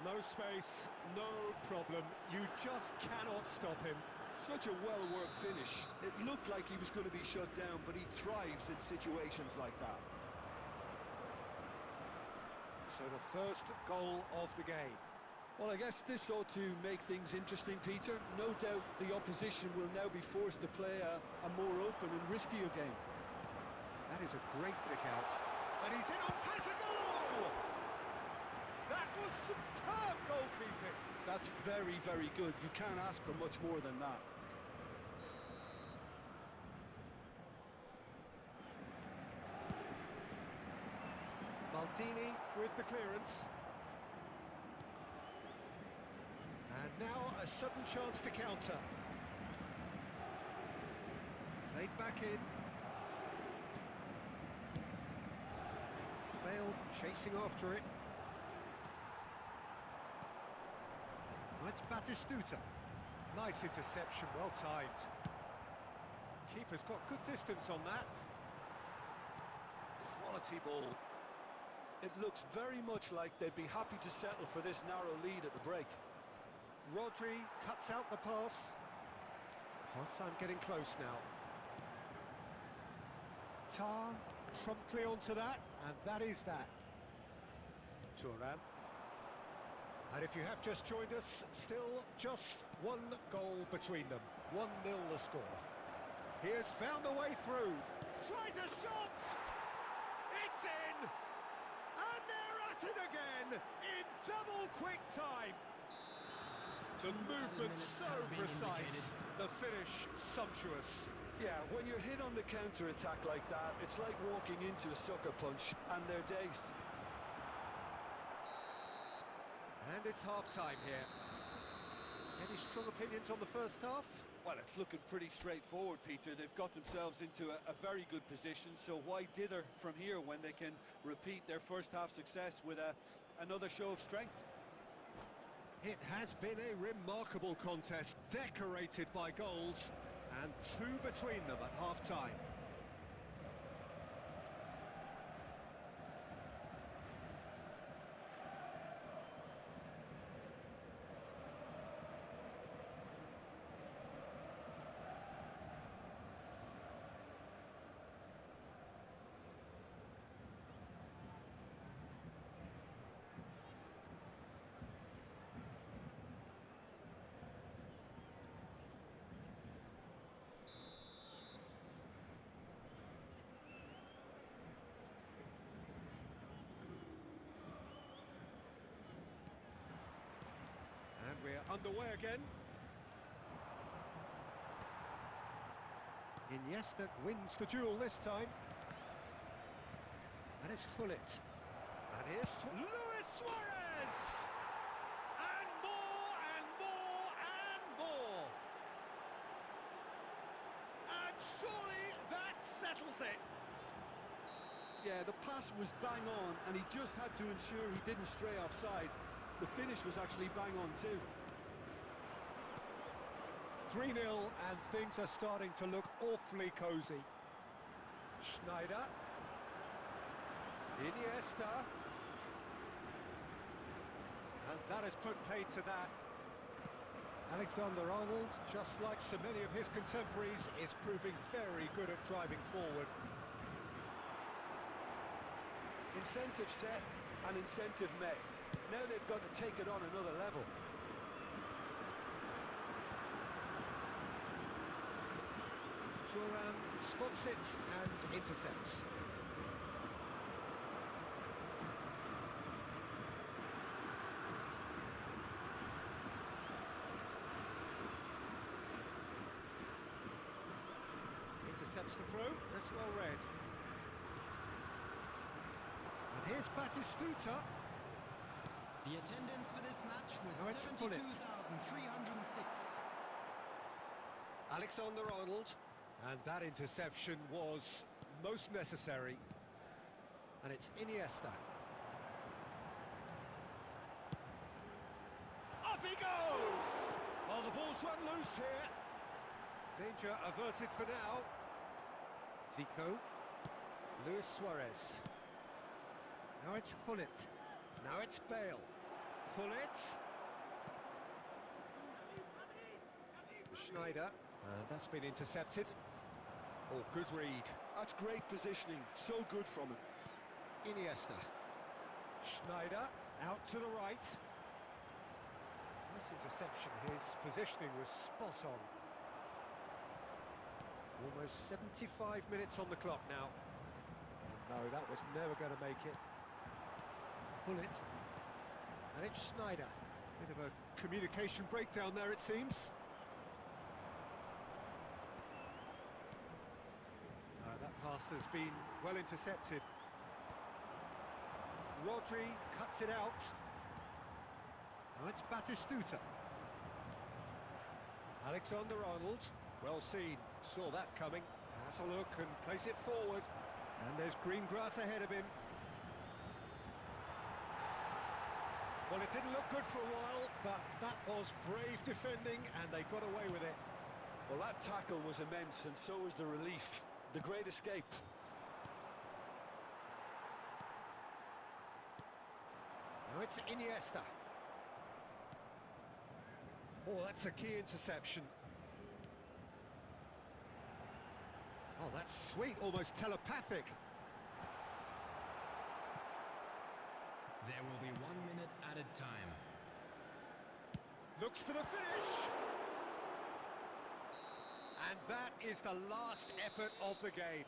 No space, no problem. You just cannot stop him. Such a well-worked finish. It looked like he was going to be shut down, but he thrives in situations like that. So the first goal of the game. Well, I guess this ought to make things interesting, Peter. No doubt the opposition will now be forced to play a more open and riskier game. That is a great pick out. And he's in on has a goal! That was superb goalkeeping. That's very, very good. You can't ask for much more than that. Maldini with the clearance. And now a sudden chance to counter. Played back in. Bale chasing after it. Now it's Batistuta. Nice interception, well timed. Keeper's got good distance on that. Quality ball. It looks very much like they'd be happy to settle for this narrow lead at the break. Rodri cuts out the pass. Half-time getting close now. Tar promptly onto that, and that is that. Thuram. And if you have just joined us, still just one goal between them. 1-0 the score. He has found a way through. Tries a shot! It's in! And they're at it again in double quick time. The movement so precise, the finish sumptuous. Yeah, when you're hit on the counter-attack like that, it's like walking into a sucker punch, and they're dazed. And it's half-time here. Any strong opinions on the first half? Well, it's looking pretty straightforward, Peter. They've got themselves into a very good position, so why dither from here when they can repeat their first-half success with another show of strength? It has been a remarkable contest, decorated by goals, and 2 between them at half-time. And we're underway again. Iniesta wins the duel this time. And it's Gullit. And here's Luis Suarez! And more, and more, and more! And surely that settles it! Yeah, the pass was bang on, and he just had to ensure he didn't stray offside. The finish was actually bang on too. 3-0 and things are starting to look awfully cosy. Schneider. Iniesta. And that has put paid to that. Alexander-Arnold, just like so many of his contemporaries, is proving very good at driving forward. Incentive set and incentive met. Now they've got to take it on another level. Thuram spots it and intercepts. Intercepts the throw, that's well read. And here's Batistuta. The attendance for this match was Now it's Gullit. 72,306. Alexander-Arnold. And that interception was most necessary. And it's Iniesta. Up he goes! Oh, the ball's run loose here. Danger averted for now. Zico. Luis Suarez. Now it's Gullit. Now it's Bale. Gullit. Schneider. That's been intercepted. Oh, good read. That's great positioning, so good from him. Iniesta. Schneider, out to the right. Nice interception, his positioning was spot on. Almost 75 minutes on the clock now. Oh no, that was never going to make it. Gullit. And it's Schneider. Bit of a communication breakdown there, it seems. That pass has been well intercepted. Rodri cuts it out. Now it's Batistuta. Alexander-Arnold, well seen, saw that coming. Has a look and plays it forward. And there's green grass ahead of him. Well, it didn't look good for a while, but that was brave defending and they got away with it. Well, that tackle was immense, and so was the relief. The great escape. Now it's Iniesta. Oh, that's a key interception. Oh, that's sweet, almost telepathic. There will be 1 minute added time. Looks for the finish. And that is the last effort of the game.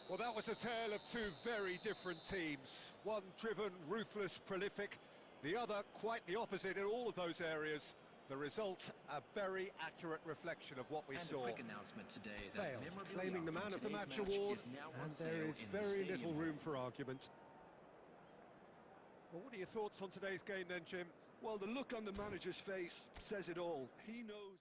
Well, that was a tale of two very different teams. One driven, ruthless, prolific. The other quite the opposite in all of those areas. The result, a very accurate reflection of what we saw. A quick announcement today that Bale memorabilia claiming the from man of the today's match award, is now on and there sale is in the very stadium little hall. room for argument. Well, what are your thoughts on today's game then, Jim? Well, the look on the manager's face says it all. He knows.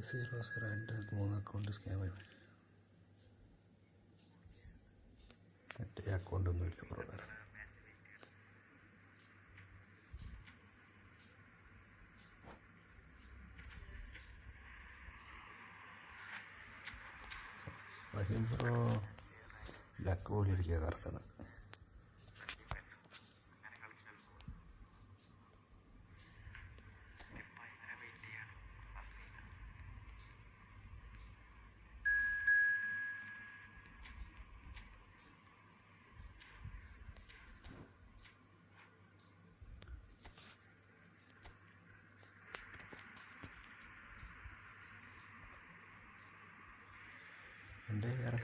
0-0 എൻ്റെ 3 account സ്കാമായി. മറ്റേ അക്കൗണ്ടൊന്നുമില്ല Brother. ഫഹിം bro luck പോലെ ഇരിക്കുക കറക്കുന്നത്. എൻ്റെ വേറെ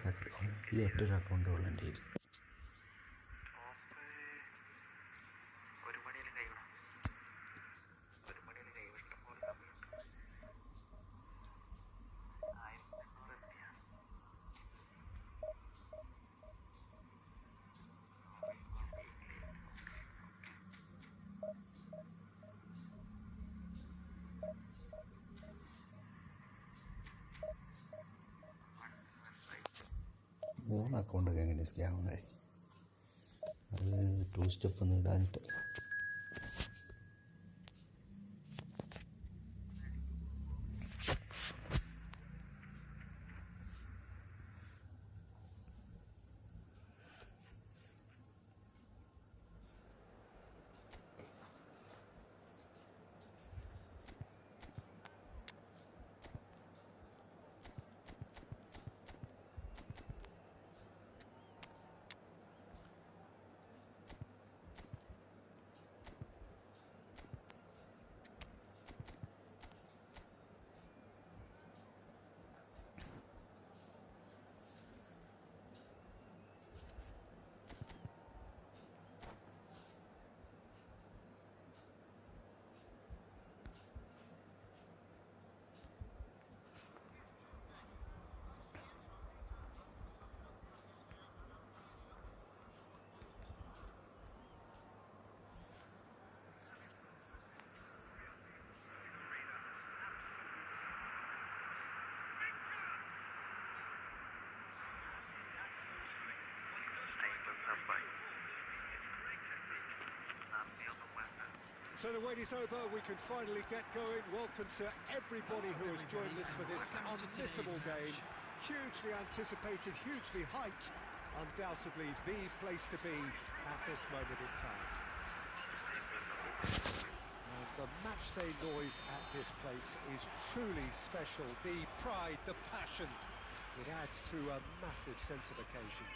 ഈ ഒറ്റൊരു അക്കൗണ്ടുള്ള എൻ്റെ കയ്യിൽ. ഒരു മണിയിൽ കൈവിടാം. ഒരു മണിയിൽ കൈവിഷ്ടം പോലെ സമയമുണ്ട്. 1800 എത്തിയാ. മൂന്ന് അക്കൗണ്ടൊക്കെ എങ്ങനെ സ്കാമായി? അത് 2 സ്റ്റെപ്പ് ഒന്നും ഇടാഞ്ഞിട്ടല്ല. So the wait is over, we can finally get going. Welcome to everybody who has joined us for this unmissable game. Hugely anticipated, hugely hyped. Undoubtedly the place to be at this moment in time. And the matchday noise at this place is truly special. The pride, the passion, it adds to a massive sense of occasion.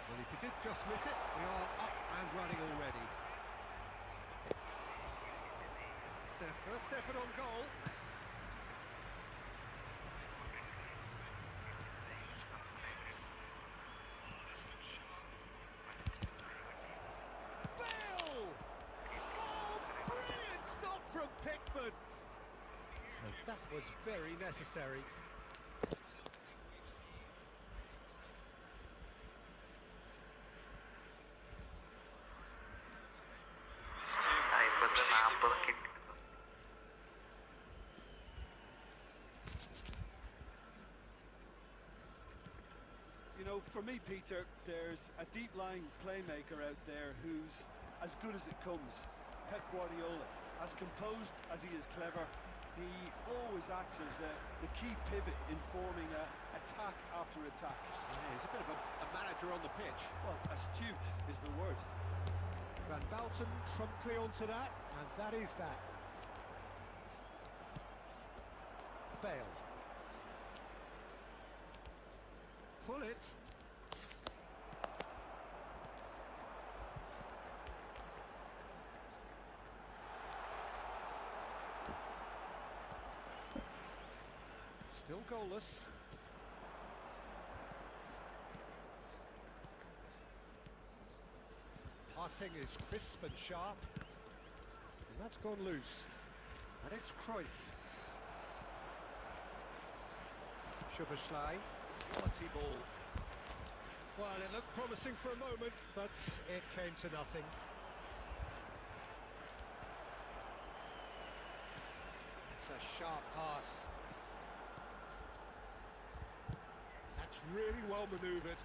Well, if he did just miss it, we are up and running already. First effort on goal. Bale! Oh, brilliant stop from Pickford. And that was very necessary. You know, for me, Peter, there's a deep-lying playmaker out there who's as good as it comes. Pep Guardiola, as composed as he is clever, he always acts as the key pivot in forming attack after attack. Yeah, he's a bit of a manager on the pitch. Well, astute is the word. Van Bouten promptly onto that, and that is that. Bale. Pull it. Still goalless. Passing is crisp and sharp. And that's gone loose. And it's Cruyff. Szoboszlai. Quality ball. Well, it looked promising for a moment, but it came to nothing. It's It's a sharp pass. That's really well manoeuvred.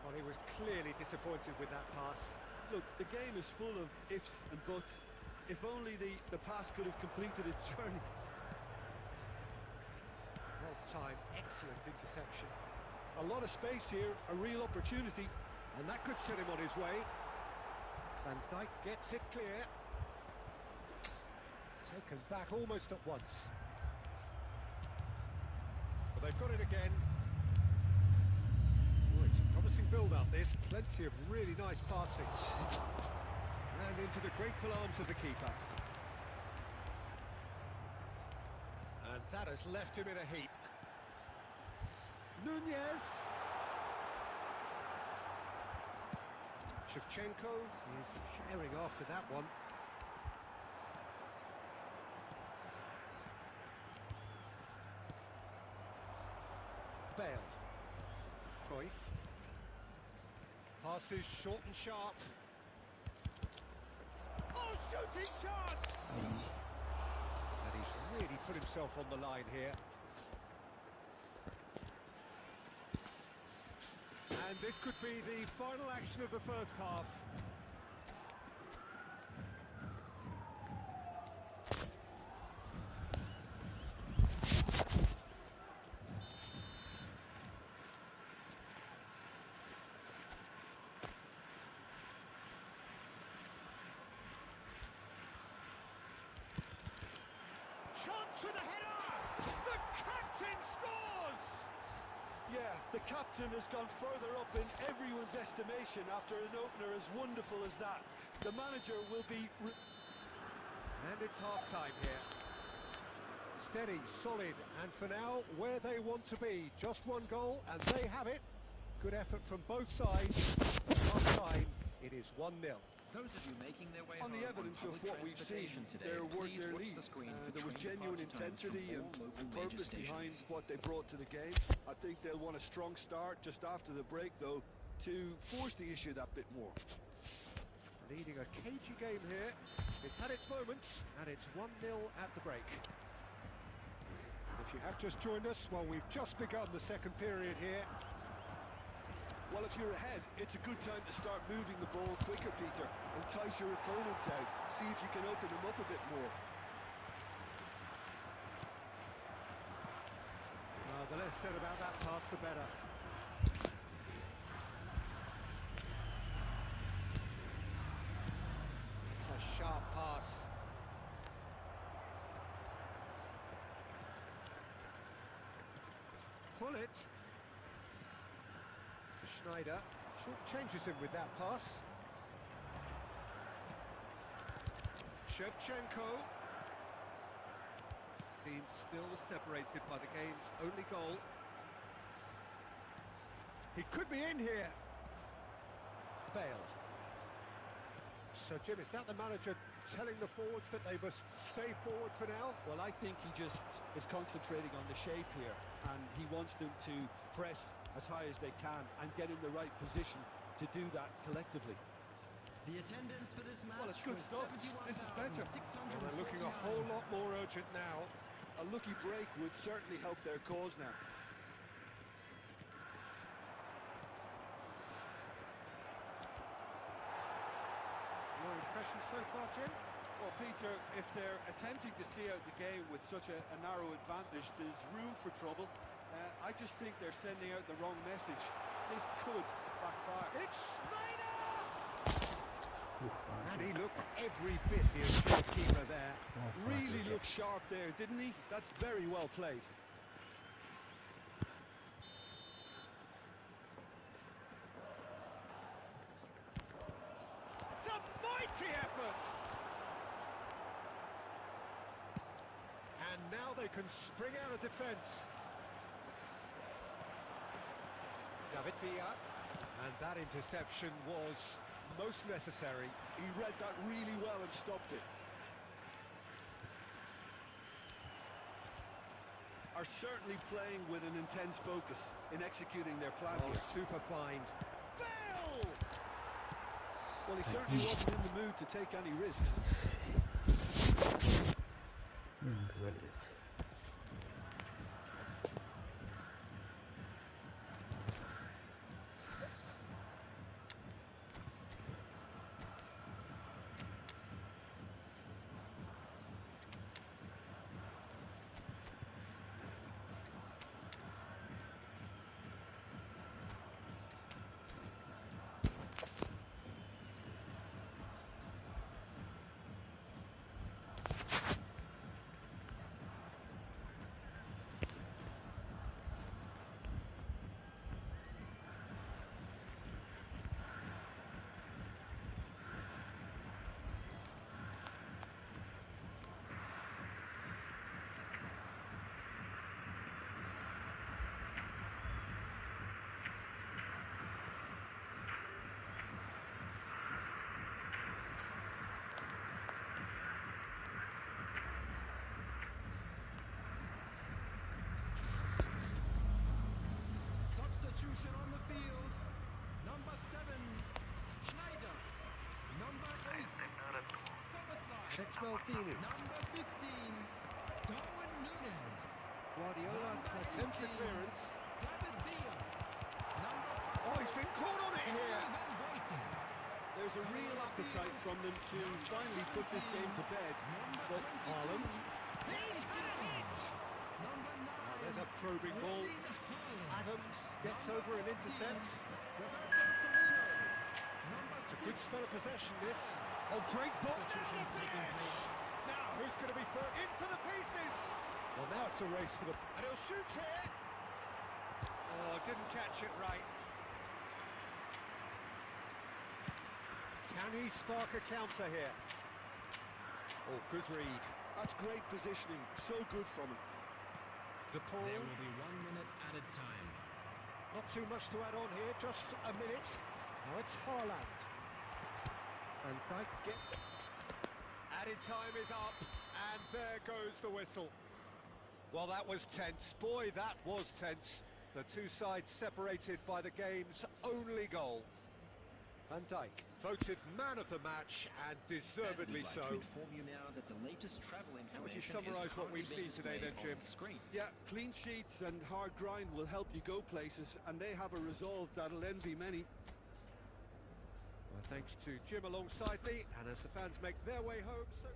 Well, he was clearly disappointed with that pass. Look, the game is full of ifs and buts. If only the pass could have completed its journey. Well timed, excellent interception. A lot of space here, a real opportunity. And that could set him on his way. Van Dijk gets it clear. Taken back almost at once. But they've got it again. Oh, it's a promising build-up, this. Plenty of really nice passing. And into the grateful arms of the keeper. And that has left him in a heap. Nunez. Shevchenko is sharing after that one. Bale. Cruyff. Passes short and sharp. Oh, shooting chance! And he's really put himself on the line here. And this could be the final action of the first half. Chance with a header! The captain scores! Yeah, the captain has gone further up in everyone's estimation after an opener as wonderful as that. The manager will be... And it's half-time here. Steady, solid, and for now, where they want to be. Just one goal, and they have it. Good effort from both sides. Half-time, it is 1-0. Those of you making their way On the home evidence of public what we've seen, transportation today, they're worth please their watch lead. the screen for There was train genuine pass times intensity from and all local major purpose stations. behind what they brought to the game. I think they'll want a strong start just after the break, though, to force the issue that bit more. Leading a cagey game here. It's had its moments, and it's 1-0 at the break. If you have just joined us, well, we've just begun the second period here. Well, if you're ahead, it's a good time to start moving the ball quicker, Peter. Entice your opponents out. See if you can open them up a bit more. The less said about that pass, the better. It's a sharp pass. Pull it. Schneider changes him with that pass. Shevchenko. Team still separated by the game's only goal. He could be in here. Bale. So, Jim, is that the manager telling the forwards that they must stay forward for now? Well, I think he just is concentrating on the shape here, and he wants them to press as high as they can and get in the right position to do that collectively. The attendance for this match. Well, it's good stuff. This is better. Well, they're looking a whole lot more urgent now. A lucky break would certainly help their cause now. Your impression so far, Jim? Well, Peter, if they're attempting to see out the game with such a narrow advantage, there's room for trouble. I just think they're sending out the wrong message. This could backfire. It's Schneider! Ooh, And he looked every bit the assured keeper there. Really looked sharp there, didn't he? That's very well played. It's a mighty effort! And now they can spring out of defence. David Villa. And that interception was most necessary. He read that really well and stopped it. Are certainly playing with an intense focus in executing their plan Oh, here. super find. Bale! Well, he certainly wasn't in the mood to take any risks. എന്ത് കളി കളിച്ചു. Substitution on the field. Number 7, Schneider. Number 8, Soboslai. Exmaltini. Number 15, Darwin Núñez. Guardiola attempts a clearance. David Villa. Number Oh, he's been caught on it here. Van Weyden. There's a real appetite from them to finally put this game to bed. But Haaland, He's had a hit. Number 9, Oh, there's a probing ball. Adams gets over and intercepts. Roberto Firmino. Number It's a 6, good spell of possession, this. Oh, great ball. Now the finish. Now, who's going to be first? In for the pieces. Well, now it's a race for the... And he'll shoot here. Oh, didn't catch it right. Can he spark a counter here? Oh, good read. that's great positioning. So good from him. De Paul. There will be 1 minute added time. Not too much to add on here, just a minute. Now it's Haaland. And Dijk get... Added time is up, and there goes the whistle. Well, that was tense. Boy, that was tense. The two sides separated by the game's only goal. Van Dijk voted man of the match, and deservedly I'd so. like to inform you now that the latest travel How would you information summarise is what we've currently seen today then, displayed Jim? on the screen. Yeah, clean sheets and hard grind will help you go places, and they have a resolve that'll envy many. Well, thanks to Jim alongside me, and as the fans make their way home, so...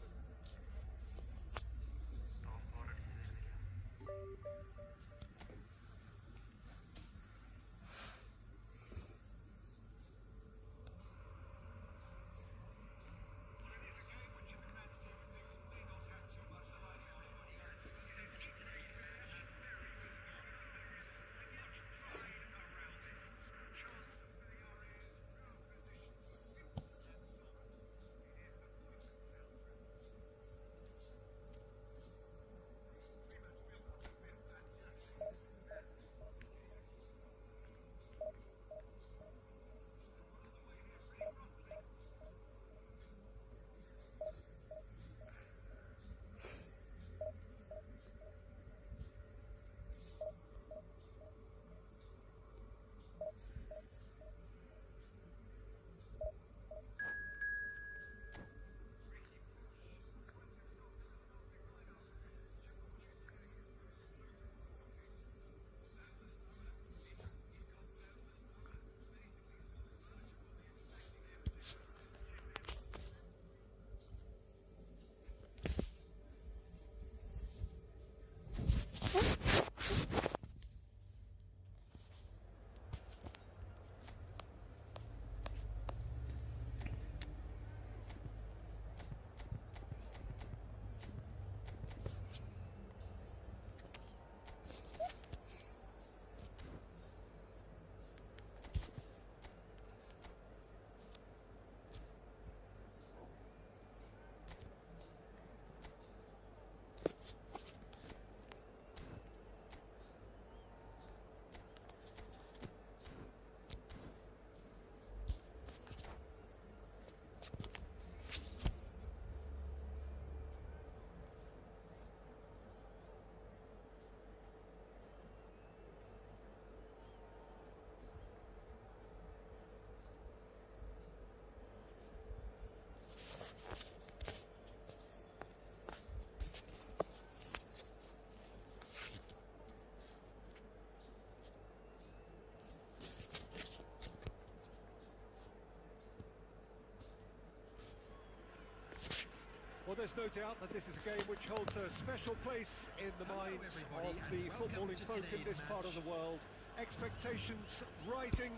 there's no doubt that this is a game which holds a special place in the minds of the footballing folk in this part of the world. Expectations rising,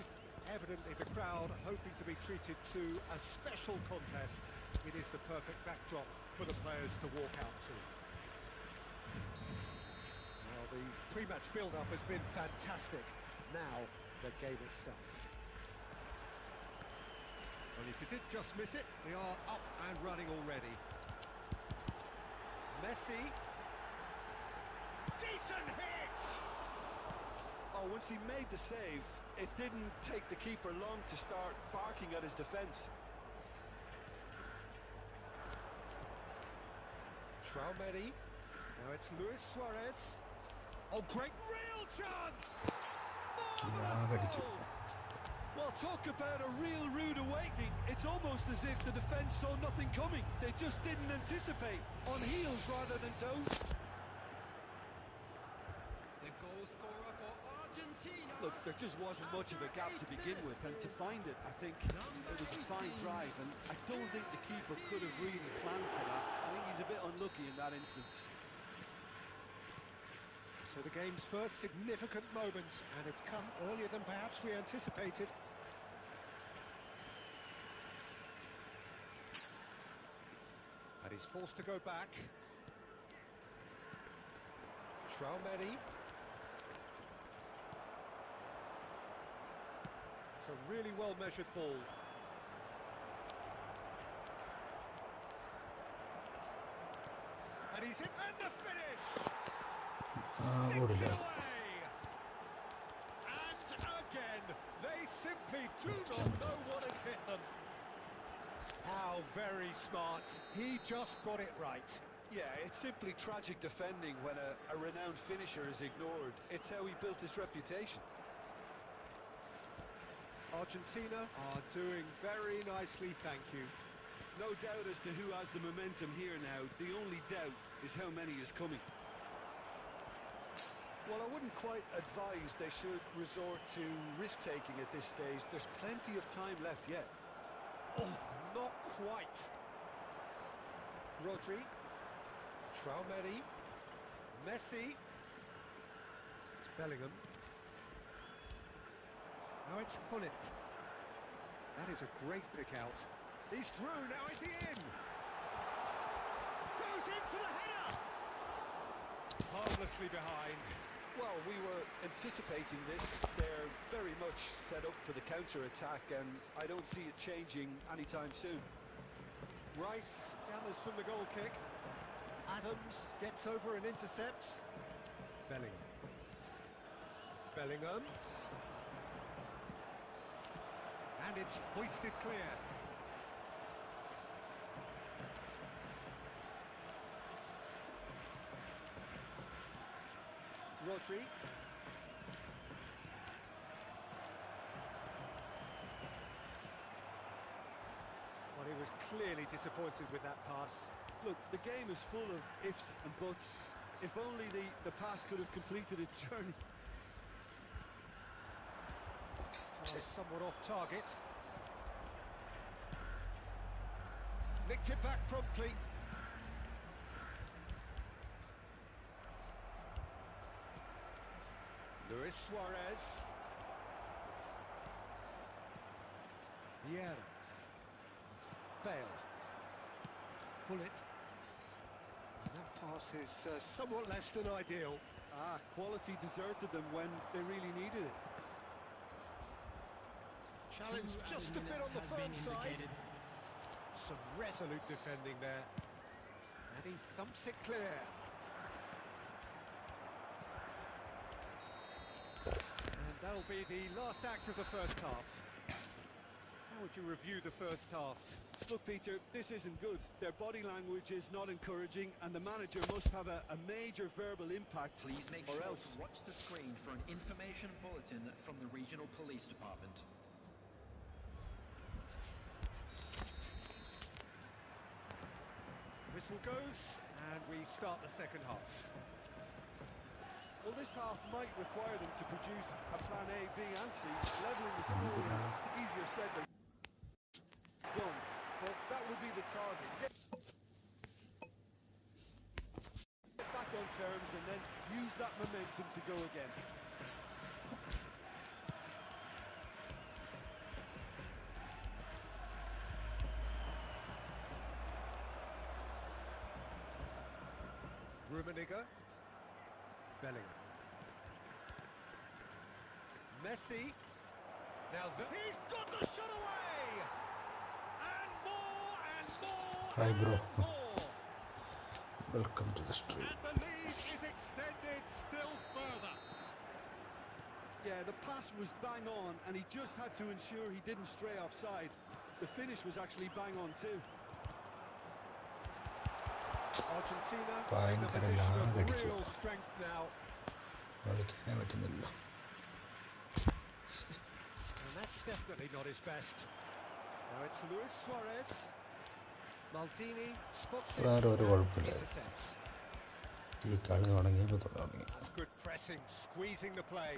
evidently the crowd hoping to be treated to a special contest. It is the perfect backdrop for the players to walk out to. Well, the pre-match build-up has been fantastic. Now, the game itself. And if you did just miss it, they are up and running already. Messi. Decent hit! Oh, once he made the save, it didn't take the keeper long to start barking at his defence. Traumeri. Now it's Luis Suarez. Oh, great real chance! ലാഭടിച്ചു. Well, talk about a real rude awakening. It's almost as if the defence saw nothing coming. They just didn't anticipate. On heels rather than toes. The goal scorer for Argentina. Look, there just wasn't much of a gap to begin with, and to find it, I think it was a fine drive, and I don't think the keeper could have really planned for that. I think he's a bit unlucky in that instance. So the game's first significant moments, and it's come earlier than perhaps we anticipated. And he's forced to go back. Traumeri. It's a really well-measured ball. And he's hit, and the finish! ഓടില്ല. And again, they simply do not know what has hit them. How very smart. He just got it right. Yeah, it's simply tragic defending when a renowned finisher is ignored. It's how he built his reputation. Argentina are doing very nicely, thank you. No doubt as to who has the momentum here now. The only doubt is how many is coming. Well, I wouldn't quite advise they should resort to risk-taking at this stage. There's plenty of time left yet. Oh, not quite. Rodri. Traumeri. Messi. It's Bellingham. Now it's Hullet. That is a great pick out. He's through, now is he in? Goes in for the header! Harmlessly behind. Well, we were anticipating this. They're very much set up for the counter-attack, and I don't see it changing anytime soon. Rice gathers from the goal kick. Adams gets over and intercepts. Bellingham. Bellingham. And it's hoisted clear. Rodri. Well, he was clearly disappointed with that pass. Look, the game is full of ifs and buts. If only the pass could have completed its journey. Somewhat off target. Nicked it back promptly. Luis Suarez. Vieira. Bale. Hullet. That pass is somewhat less than ideal. Quality deserted them when they really needed it. Challenge just a bit on the firm side. Some resolute defending there. And he thumps it clear. And that'll be the last act of the first half. How would you review the first half? Look, Peter, this isn't good. Their body language is not encouraging, and the manager must have a major verbal impact, Please make or sure else. to watch the screen for an information bulletin from the regional police department. Whistle goes, and we start the second half. Well, this half might require them to produce a plan A, B and C. Levelling the score is easier said than done, but that would be the target. terms and then use that momentum to go again. Rummenigge. Bellingham. Messi. Now he's got the shot away! And more! Hi, bro. More! Welcome to the stream. And the lead is extended still further. Yeah, the pass was bang on and he just had to ensure he didn't stray offside. The finish was actually bang on too. Argentina Fine, in the Karela, position of Gadichu. real strength now. കളിക്കാനേ പറ്റുന്നില്ല. And that's definitely not his best. Now it's Luis Suarez. Maldini spots it. വേറെ ഒരു കുഴപ്പമില്ല. Intercepts. ഈ കളി തുടങ്ങിയപ്പോൾ തുടങ്ങി. That's good pressing, squeezing the play.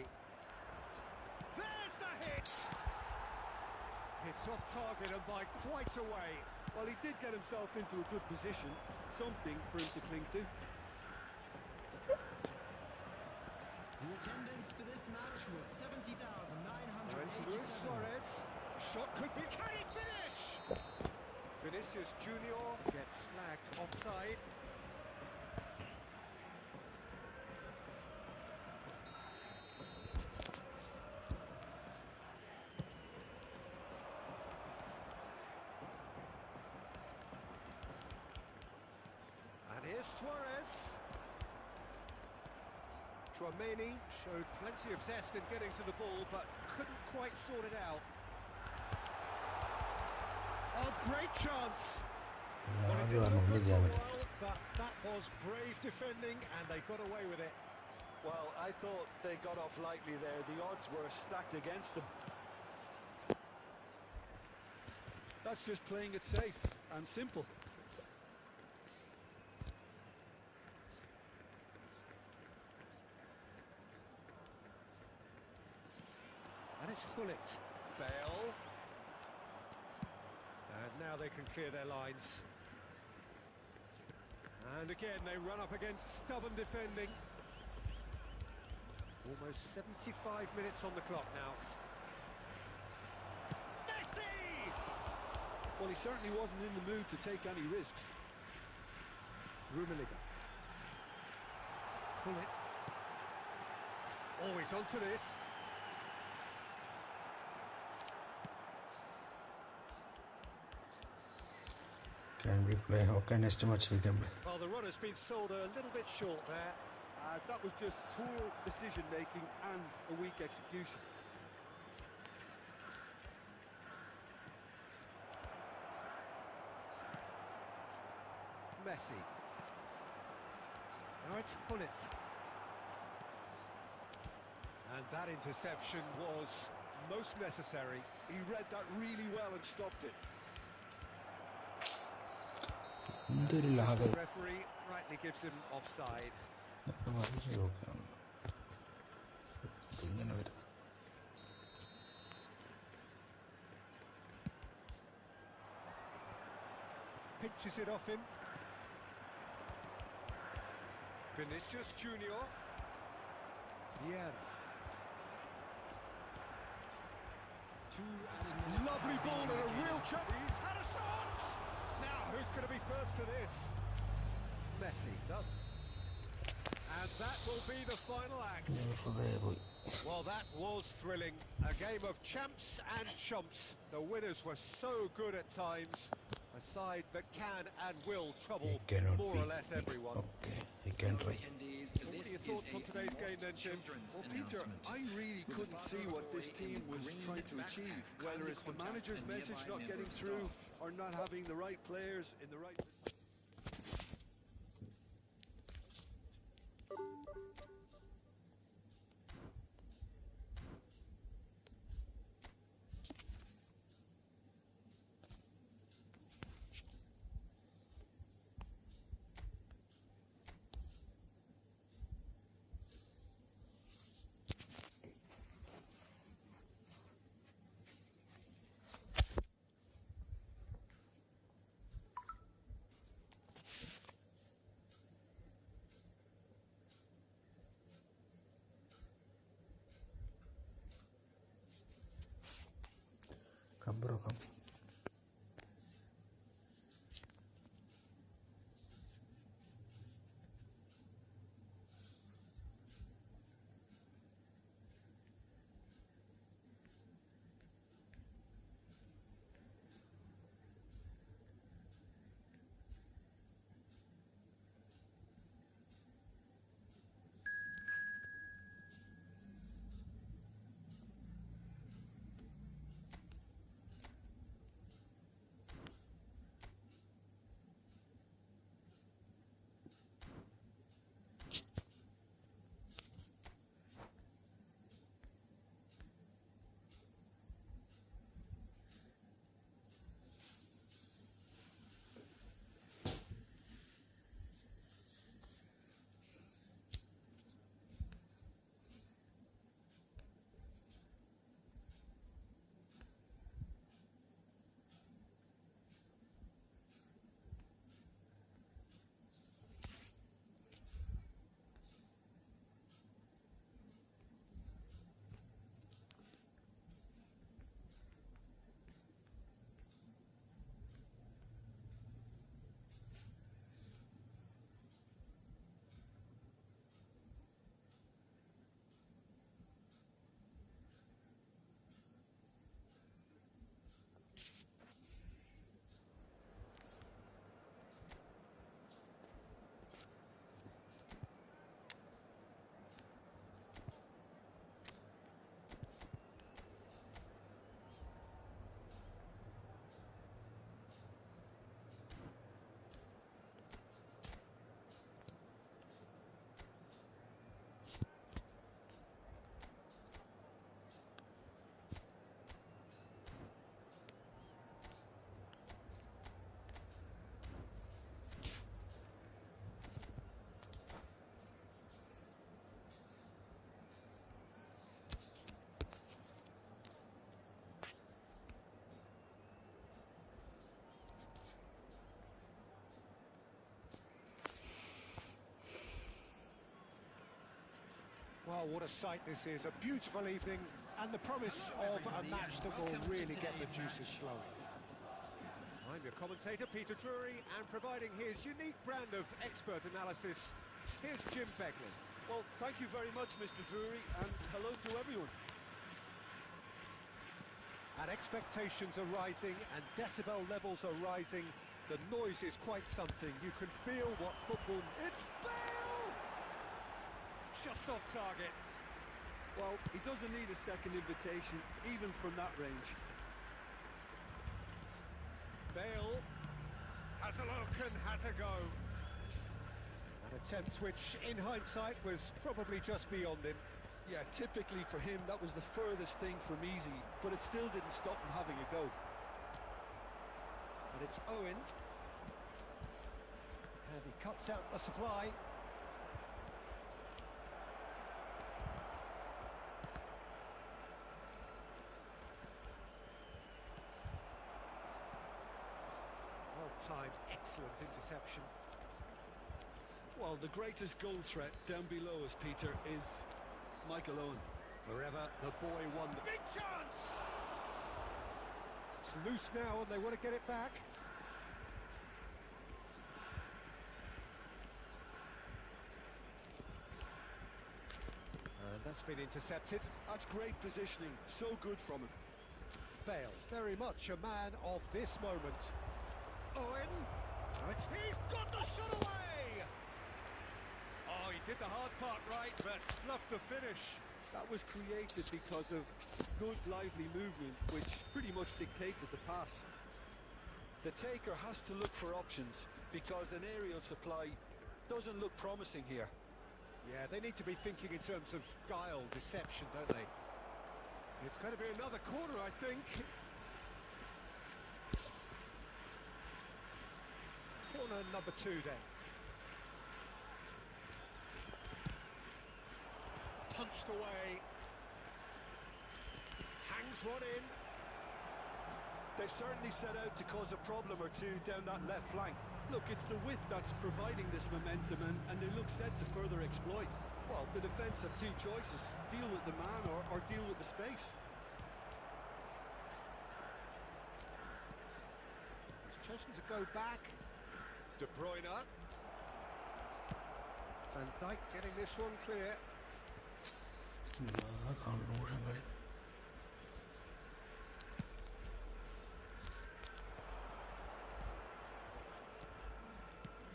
There's the hit! Hits off target and by quite a way. Well, he did get himself into a good position, something for him to cling to. The attendance for this match was Now it's Luis 70,987. Suarez. Shot could be. Can he finish? Vinicius Junior gets flagged offside. And here's Suarez. Tchouaméni showed plenty of zest in getting to the ball, but couldn't quite sort it out. Oh, great chance! Well, it ഞാൻ didn't പറഞ്ഞു look ഒന്നും good ചെയ്യാൻ for a പറ്റില്ല. while, but that was brave defending, and they got away with it. Well, I thought they got off lightly there. The odds were stacked against them. That's just playing it safe and simple. And it's Hullet. Bale. And now they can clear their lines. And again, they run up against stubborn defending. Almost 75 minutes on the clock now. Messi! Well, he certainly wasn't in the mood to take any risks. Rummenigge. Hullet. Oh, he's onto this. Can we play? Okay, next match we can play. Well, the run has been sold a little bit short there. That was just poor decision-making and a weak execution. Messi. Now it's Hullet. And that interception was most necessary. He read that really well and stopped it. എന്തൊരു The ലാഭം. referee rightly gives him offside. അപ്പോൾ വരച്ച് നോക്കാം. ഇതിങ്ങനെ വരും. Pinches it off him. Vinicius Junior. Vieira. Lovely ball and a real chance. He's had a shot! Now, who's going to be first to this? Messi. Done. And that will be the final act. ഹൃദയം പോയി. Well, that was thrilling. A game of champs and chumps. The winners were so good at times. A side that can and will trouble He cannot more or beat less me. everyone. Okay, he can try. Attendees, So what this are your is thoughts on a today's game then, Jim? children's Well, Peter, announcement. I really With couldn't the see father what this boy team in was green trying to backpack achieve, kindly whether it's the contact manager's a message nearby not member getting of through staff. or not having the right players in the right... പുറക്കാം. Well, what a sight this is. A beautiful evening and the promise of a match that will really get the juices flowing. I'm your commentator, Peter Drury, and providing his unique brand of expert analysis, here's Jim Begley. Well, thank you very much, Mr. Drury, and hello to everyone. And expectations are rising and decibel levels are rising. The noise is quite something. You can feel what football... It's Bale! Just off target. Well, he doesn't need a second invitation, even from that range. Bale has a look and has a go. An attempt which, in hindsight, was probably just beyond him. Yeah, typically for him, that was the furthest thing from easy, but it still didn't stop him having a go. And it's Owen. And he cuts out the supply. Well-timed, excellent interception. Well, the greatest goal threat down below us, Peter, is Michael Owen. Forever, the boy won the big chance! It's loose now and they want to get it back. And that's been intercepted. That's great positioning, so good from him. Bale, very much a man of this moment. Owen, he's got the shot away! Oh, he did the hard part right, but fluffed the finish. That was created because of good, lively movement, which pretty much dictated the pass. The taker has to look for options, because an aerial supply doesn't look promising here. Yeah, they need to be thinking in terms of guile, deception, don't they? It's going to be another corner, I think. Corner number 2 then. Punched away. Hangs one in. They've certainly set out to cause a problem or two down that left flank. Look, it's the width that's providing this momentum, and they look set to further exploit. Well, the defence have two choices: deal with the man or deal with the space. Possession to go back. De Bruyne. Van Dijk getting this one clear.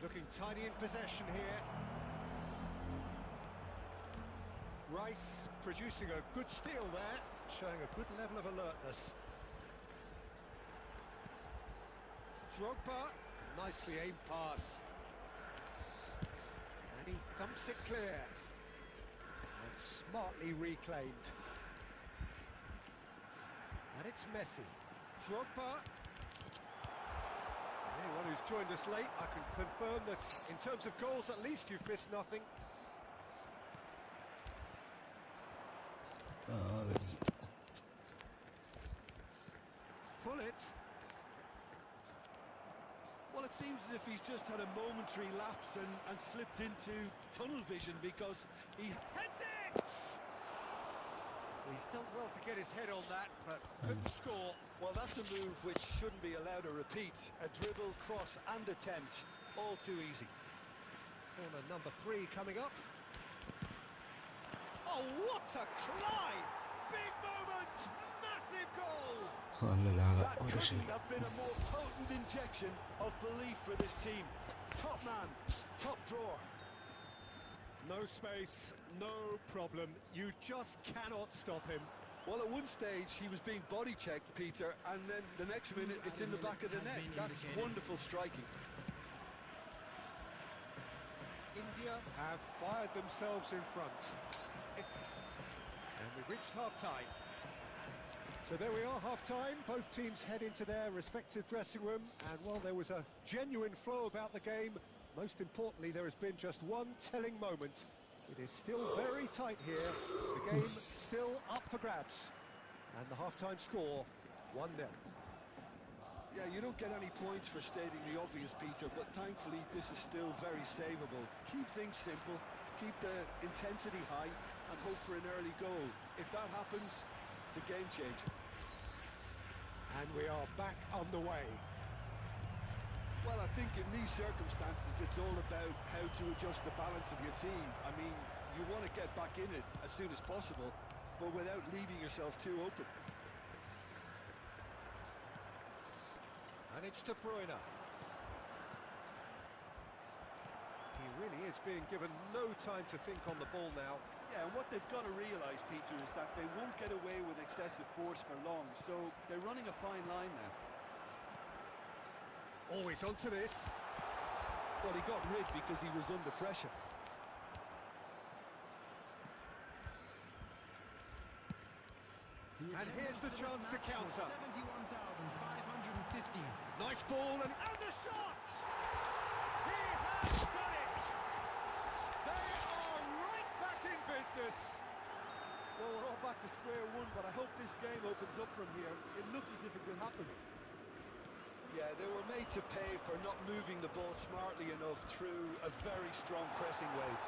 Looking tidy in possession here. Rice producing a good steal there, showing a good level of alertness. Drogba, nicely aimed pass. And he thumps it clear. And smartly reclaimed. And it's Messi. Drogba. Anyone who's joined us late, I can confirm that in terms of goals, at least you've missed nothing. Pull it. Well, it seems as if he's just had a momentary lapse and slipped into tunnel vision because he Heads it! He's done well to get his head on that, but couldn't score. Well, that's a move which shouldn't be allowed to repeat. A dribble, cross and attempt, all too easy. Corner number 3 coming up. Oh, what a climb! Big moment! Massive goal! That couldn't have been a more potent injection of belief for this team. Top man, top drawer. No space, no problem. You just cannot stop him. Well, at one stage he was being body checked, Peter, and then the next minute it's in the back of the net. That's wonderful striking. India have fired themselves in front. And we've reached half-time. So there we are, half-time. Both teams head into their respective dressing room. And while there was a genuine flow about the game, most importantly, there has been just one telling moment. It is still very tight here. The game still up for grabs. And the half-time score, 1-0. Yeah, you don't get any points for stating the obvious, Peter, but thankfully this is still very savable. Keep things simple, keep the intensity high, and hope for an early goal. If that happens, it's a game changer. And we are back on the way. Well, I think in these circumstances, it's all about how to adjust the balance of your team. I mean, you want to get back in it as soon as possible, but without leaving yourself too open. And it's De Bruyne. He really is being given no time to think on the ball now. Yeah, and what they've got to realise, Peter, is that they won't get away with excessive force for long, so they're running a fine line now. Always onto this. Well, he got rid because he was under pressure. And here's the chance to counter. 71,550. Nice ball and the shot! He has done it! They are right back in business. Well, we're all back to square one, but I hope this game opens up from here. It looks as if it could happen. Yeah, they were made to pay for not moving the ball smartly enough through a very strong pressing wave.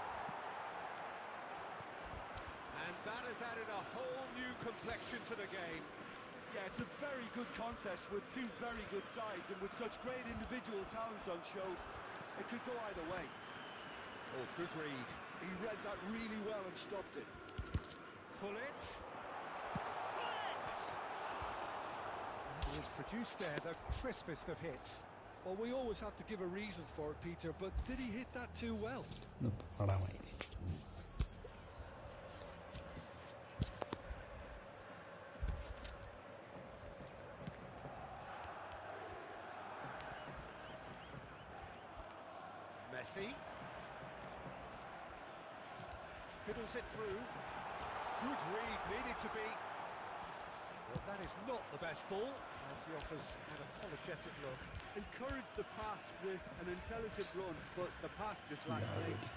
And that has added a whole new complexion to the game. Yeah, it's a very good contest with two very good sides, and with such great individual talent on show, it could go either way. Oh, good read. He read that really well and stopped it. Pull it. He has produced there the crispest of hits. Well, we always have to give a reason for it, Peter, but did he hit that too well? Messi. Fiddles it through. Good read, needed to be. Well, that is not the best ball, as he offers an apologetic look. Encouraged the pass with an intelligent run, but the pass just lacked pace.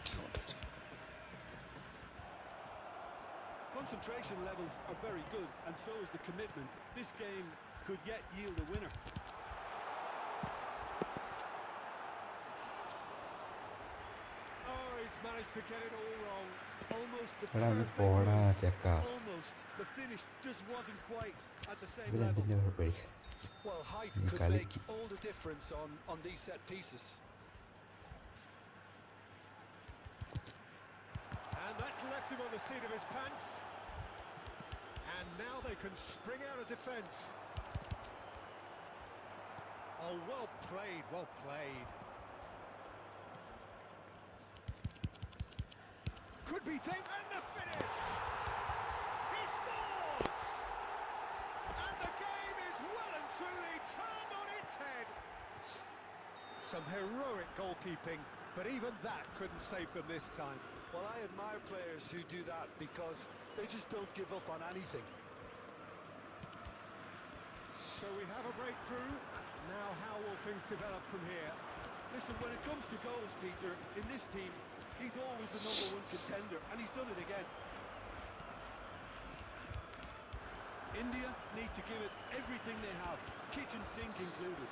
Concentration levels are very good, and so is the commitment. This game could yet yield a winner. Oh, he's managed to get it all wrong. Almost the Almost. perfect move. Almost. The finish just wasn't quite at the same level. Well, height Ni could make കളിക്ക്. all the difference on these set pieces. And that's left him on the seat of his pants. And now they can spring out of defence. Oh, well played, well played. Could be taken, and the finish! He scores! And the game is well and truly turned on its head. Some heroic goalkeeping, but even that couldn't save them this time. Well, I admire players who do that because they just don't give up on anything. So we have a breakthrough. Now how will things develop from here? Listen, when it comes to goals, Peter, in this team, he's always the #1 contender, and he's done it again. India need to give it everything they have, kitchen sink included.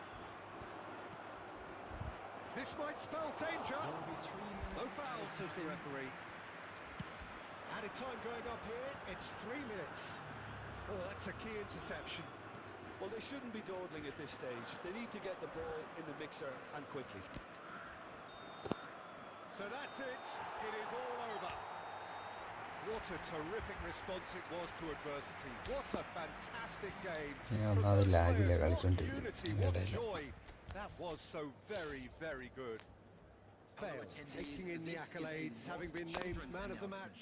This might spell danger. There will be 3 minutes. No foul, says the referee. Added time going up here, it's 3 minutes. Oh, that's a key interception. Well, they shouldn't be dawdling at this stage. They need to get the ball in the mixer and quickly. So that's it. It is all over. What a terrific response it was to adversity. What a fantastic game. ഞാൻ From ഒന്നാമത് those ലാഗില്ല players, what കളിച്ചോണ്ടിരിക്കുന്നത് unity, അതിൻ്റെ what ഇടയിൽ. joy. That was so very, very good. Bale taking in the accolades, having been named man of the match.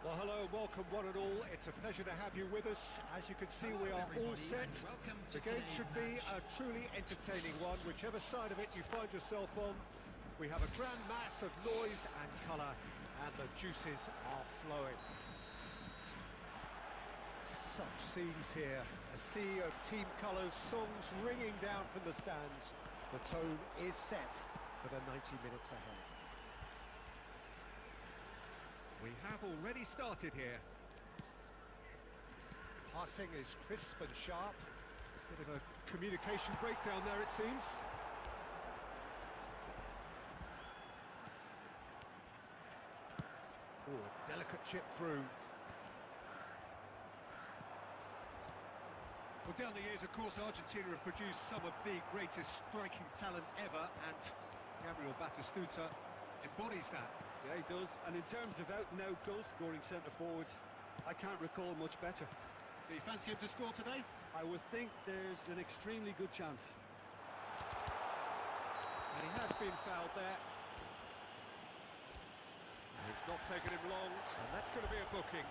Well, hello, welcome one and all. It's a pleasure to have you with us. As you can see, we are all set. The game should be a truly entertaining one, whichever side of it you find yourself on. We have a grand mass of noise and colour, and the juices are flowing. Such scenes here, a sea of team colours, songs ringing down from the stands. The tone is set for the 90 minutes ahead. We have already started here. Passing is crisp and sharp. Bit of a communication breakdown there, it seems. Oh, delicate chip through. Well, down the years, of course, Argentina have produced some of the greatest striking talent ever, and Gabriel Batistuta embodies that. Yeah, he does. And in terms of out-and-out goal-scoring centre-forwards, I can't recall much better. Do you fancy him to score today? I would think there's an extremely good chance. And he has been fouled there. And it's not taken him long, and that's going to be a booking.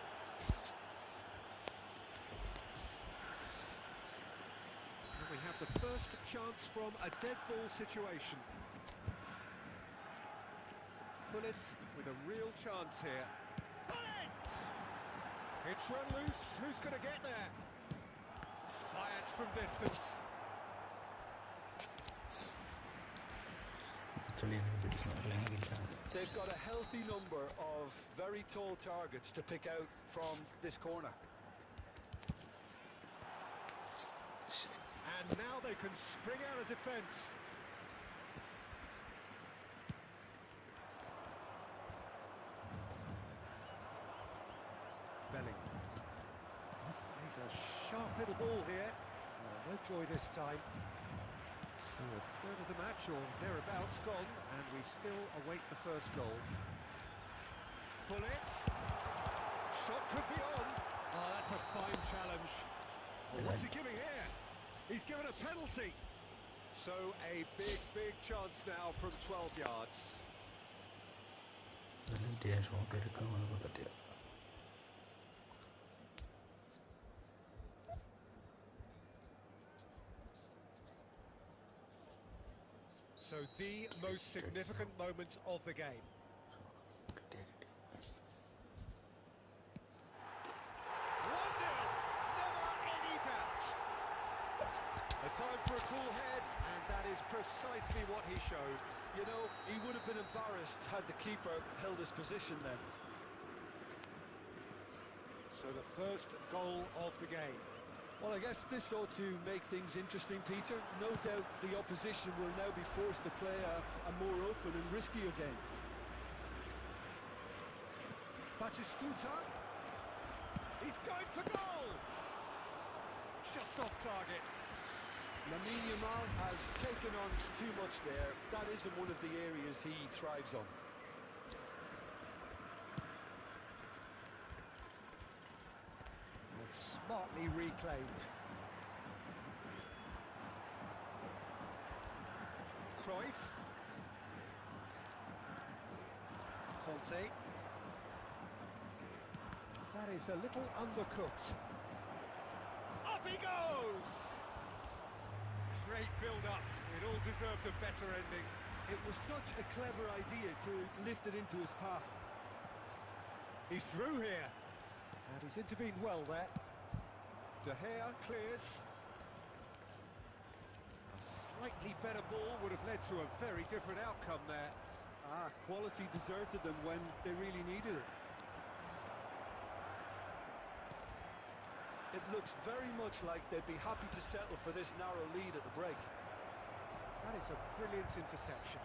And we have the first chance from a dead ball situation. Pullet with a real chance here. Pullet! It's run loose. Who's going to get there? Fired from distance. കളിയൊന്നും പിടിക്കണം ലാഗില്ലാതെ. They've got a healthy number of very tall targets to pick out from this corner. And now they can spring out of defence. Belling. He's a sharp little ball here. No joy this time. So a third of the match or thereabouts gone, and we still await the first goal. Pullet. Shot could be on. Oh, that's a fine challenge. Oh, what's he giving here? He's given a penalty. So a big chance now from 12 yards. Shot എടുക്കാൻ വന്നപ്പോൾ തട്ടിയ. So the most significant moment of the game. 1-0, never any doubt. A time for a cool head, and that is precisely what he showed. You know, he would have been embarrassed had the keeper held his position then. So the first goal of the game. Well, I guess this ought to make things interesting, Peter. No doubt the opposition will now be forced to play a more open and riskier game. Batistuta. He's going for goal. Just off target. Lamine Yamal has taken on too much there. That isn't one of the areas he thrives on. And smartly reclaimed. Cruyff. Conte. That is a little undercooked. Up he goes! Great build-up. It all deserved a better ending. It was such a clever idea to lift it into his path. He's through here. And he's intervened well there. De Gea clears. A slightly better ball would have led to a very different outcome there. Quality deserted them when they really needed it. It looks very much like they'd be happy to settle for this narrow lead at the break. That is a brilliant interception.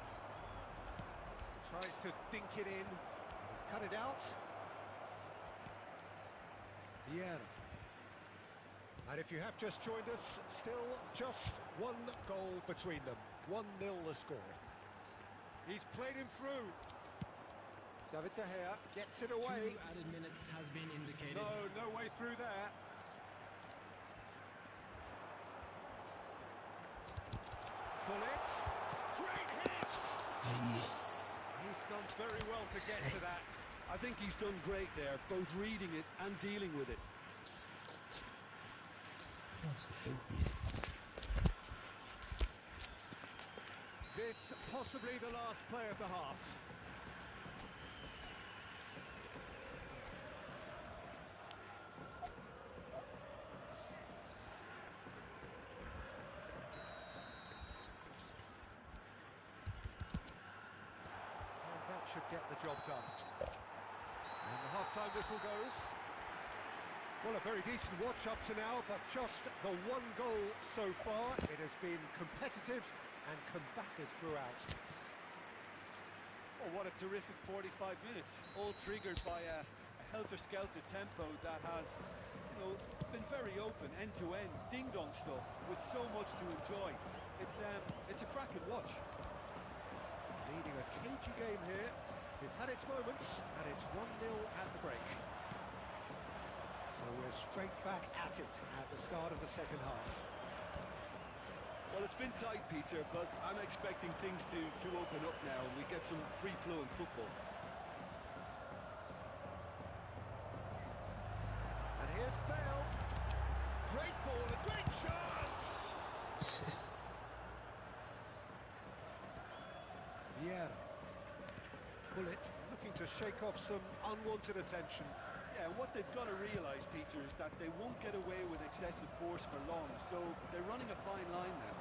Tries to dink it in. He's cut it out. Vieira. And if you have just joined us, still just one goal between them. 1-0 the score. He's played him through. David De Gea gets it away. 2 added minutes has been indicated. No way through there. Pullet. Great hit! He's done very well to get to that. I think he's done great there, both reading it and dealing with it. This possibly the last play of the half. And that should get the job done. And the half-time whistle goes. Well, a very decent watch up to now, but just the one goal so far. It has been competitive and combative throughout. Oh, what a terrific 45 minutes, all triggered by a helter-skelter tempo that has, been very open, end-to-end, ding-dong stuff, with so much to enjoy. It's a cracking watch. leading a cagey game here. It's had its moments, and it's 1-0 at the break. So we're straight back at it at the start of the second half. Well, it's been tight, Peter, but I'm expecting things to open up now and we get some free-flowing football. And here's Bale. Great ball, a great chance! Vieira. Bullet looking to shake off some unwanted attention. Yeah, and what they've got to realise, Peter, is that they won't get away with excessive force for long, so they're running a fine line now.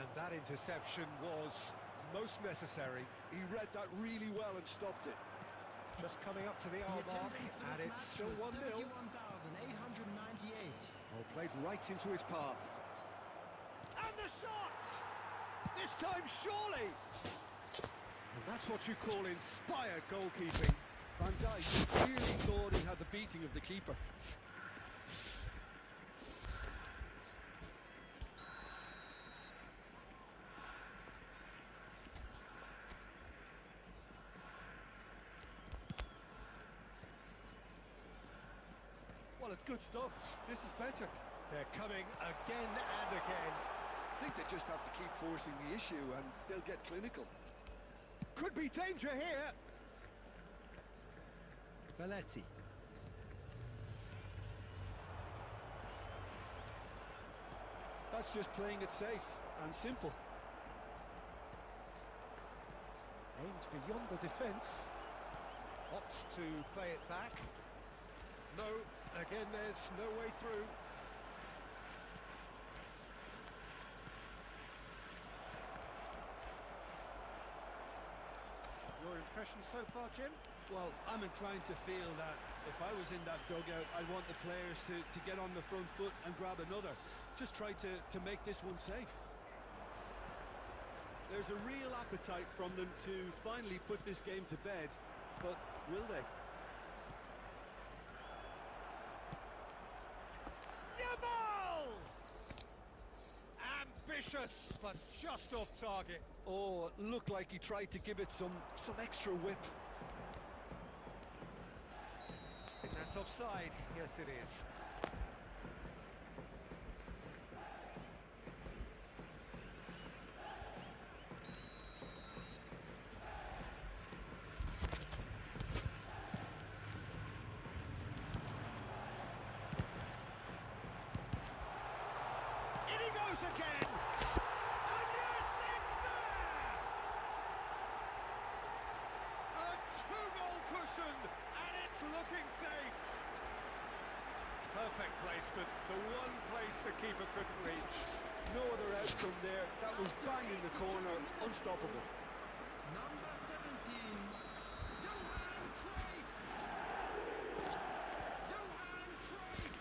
And that interception was most necessary. He read that really well and stopped it. Just coming up to the hour mark, and it's still 1-0. 31,898. Well, played right into his path. And the shot! This time, surely! And that's what you call inspired goalkeeping. Van Dijk clearly thought he had the beating of the keeper. Well, it's good stuff. This is better. They're coming again and again. I think they just have to keep forcing the issue and they'll get clinical. Could be danger here. Belletti. That's just playing it safe and simple. Aims beyond the defence. Opts to play it back. No, again there's no way through. Your impression so far, Jim? Well, I'm inclined to feel that if I was in that dugout, I'd want the players to get on the front foot and grab another. Just try to make this one safe. There's a real appetite from them to finally put this game to bed, but will they? Yamal! Ambitious, but just off target. Oh, it looked like he tried to give it some extra whip. I think that's offside. Yes, it is. In he goes again! And yes, it's there! A two-goal cushion, and it's looking safe. Perfect placement, the one place the keeper couldn't reach. No other outcome there. That was bang in the corner, unstoppable. Number 17, Johan Cruyff. Johan Cruyff.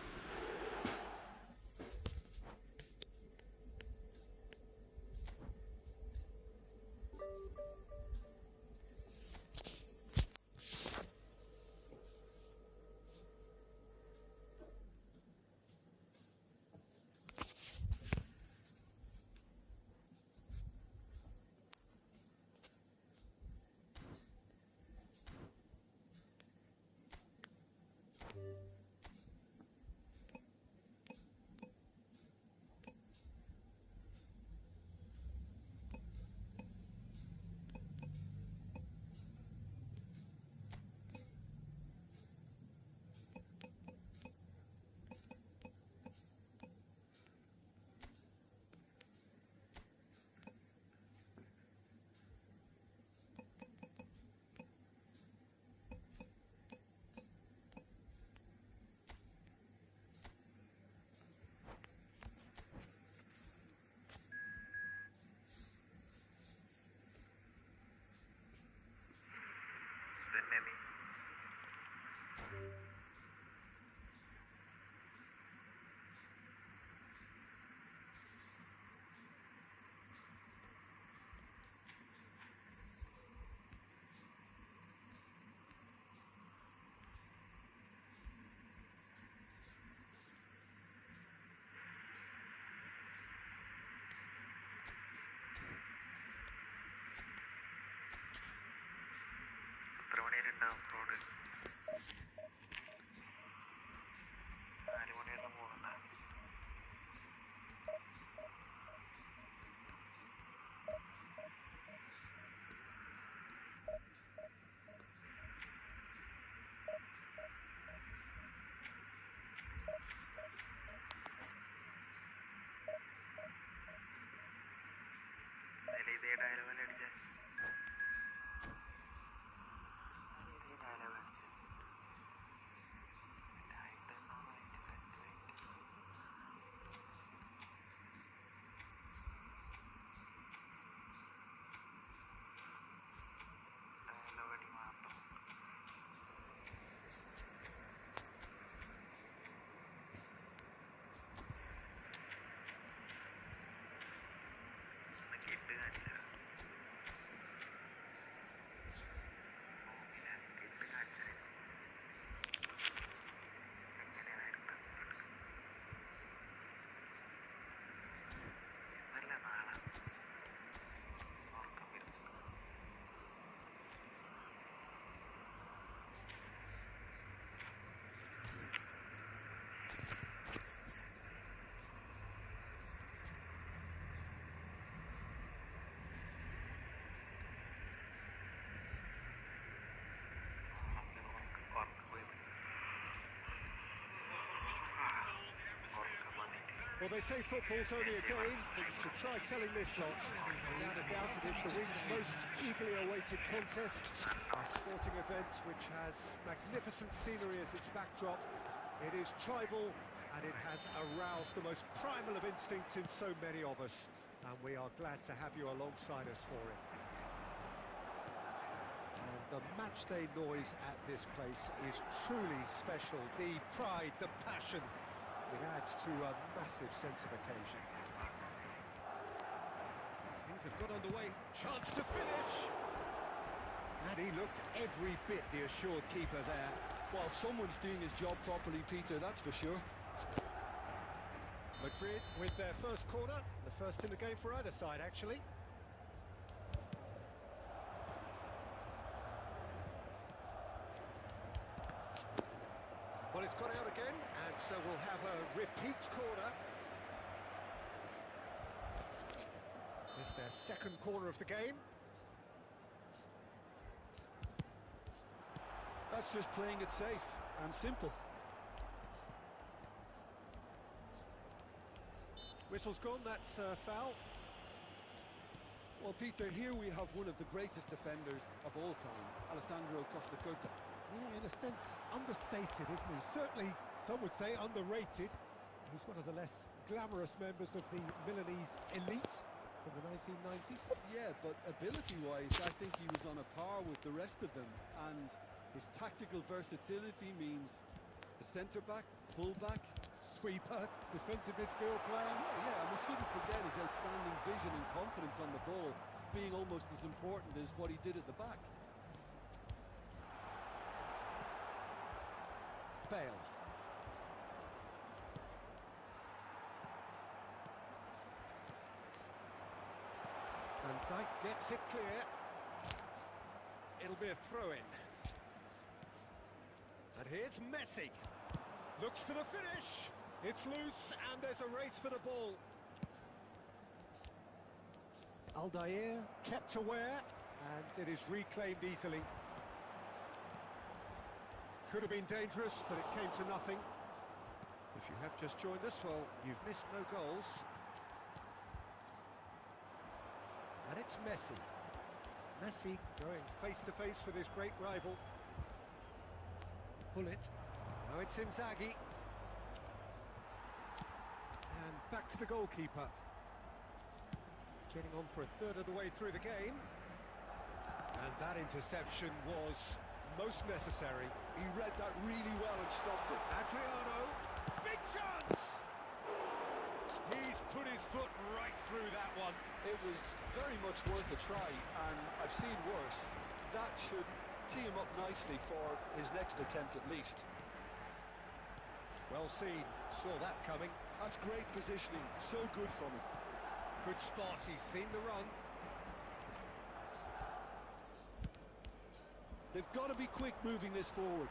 Well, they say football's only a game, but you should try telling this lot. Without a doubt, it is the week's most eagerly awaited contest. A sporting event which has magnificent scenery as its backdrop. It is tribal, and it has aroused the most primal of instincts in so many of us. And we are glad to have you alongside us for it. And the matchday noise at this place is truly special. The pride, the passion. It adds to a massive sense of occasion. Things have got underway. Chance to finish. And he looked every bit the assured keeper there. Well, someone's doing his job properly, Peter, that's for sure. Madrid with their first corner. The first in the game for either side, actually. Well, it's got out again, and so we'll have a repeat corner. This is their second corner of the game. That's just playing it safe and simple. Whistle's gone, that's foul. Well, Peter, here we have one of the greatest defenders of all time, Alessandro Costa Curta. Yeah, in a sense, understated, isn't he? Certainly, some would say underrated. He's one of the less glamorous members of the Milanese elite from the 1990s. Yeah, but ability-wise, I think he was on a par with the rest of them. And his tactical versatility means the centre-back, full-back, Sweeper, defensive midfield player. yeah, and we shouldn't forget his outstanding vision and confidence on the ball, being almost as important as what he did at the back. Bale. And Dyke gets it clear. It'll be a throw-in. And here's Messi. Looks for the finish. It's loose, and there's a race for the ball. Aldair kept aware, and it is reclaimed easily. Could have been dangerous, but it came to nothing. If you have just joined us, well, you've missed no goals. And it's Messi. Messi going face-to-face with his great rival. Pull it. Now it's Inzaghi. And back to the goalkeeper. Getting on for a third of the way through the game. And that interception was most necessary. He read that really well and stopped it. Adriano, big chance! He's put his foot right through that one. It was very much worth a try, and I've seen worse. That should tee him up nicely for his next attempt at least. Well seen, saw that coming. That's great positioning, so good from him. Good spot, he's seen the run. They've got to be quick moving this forward.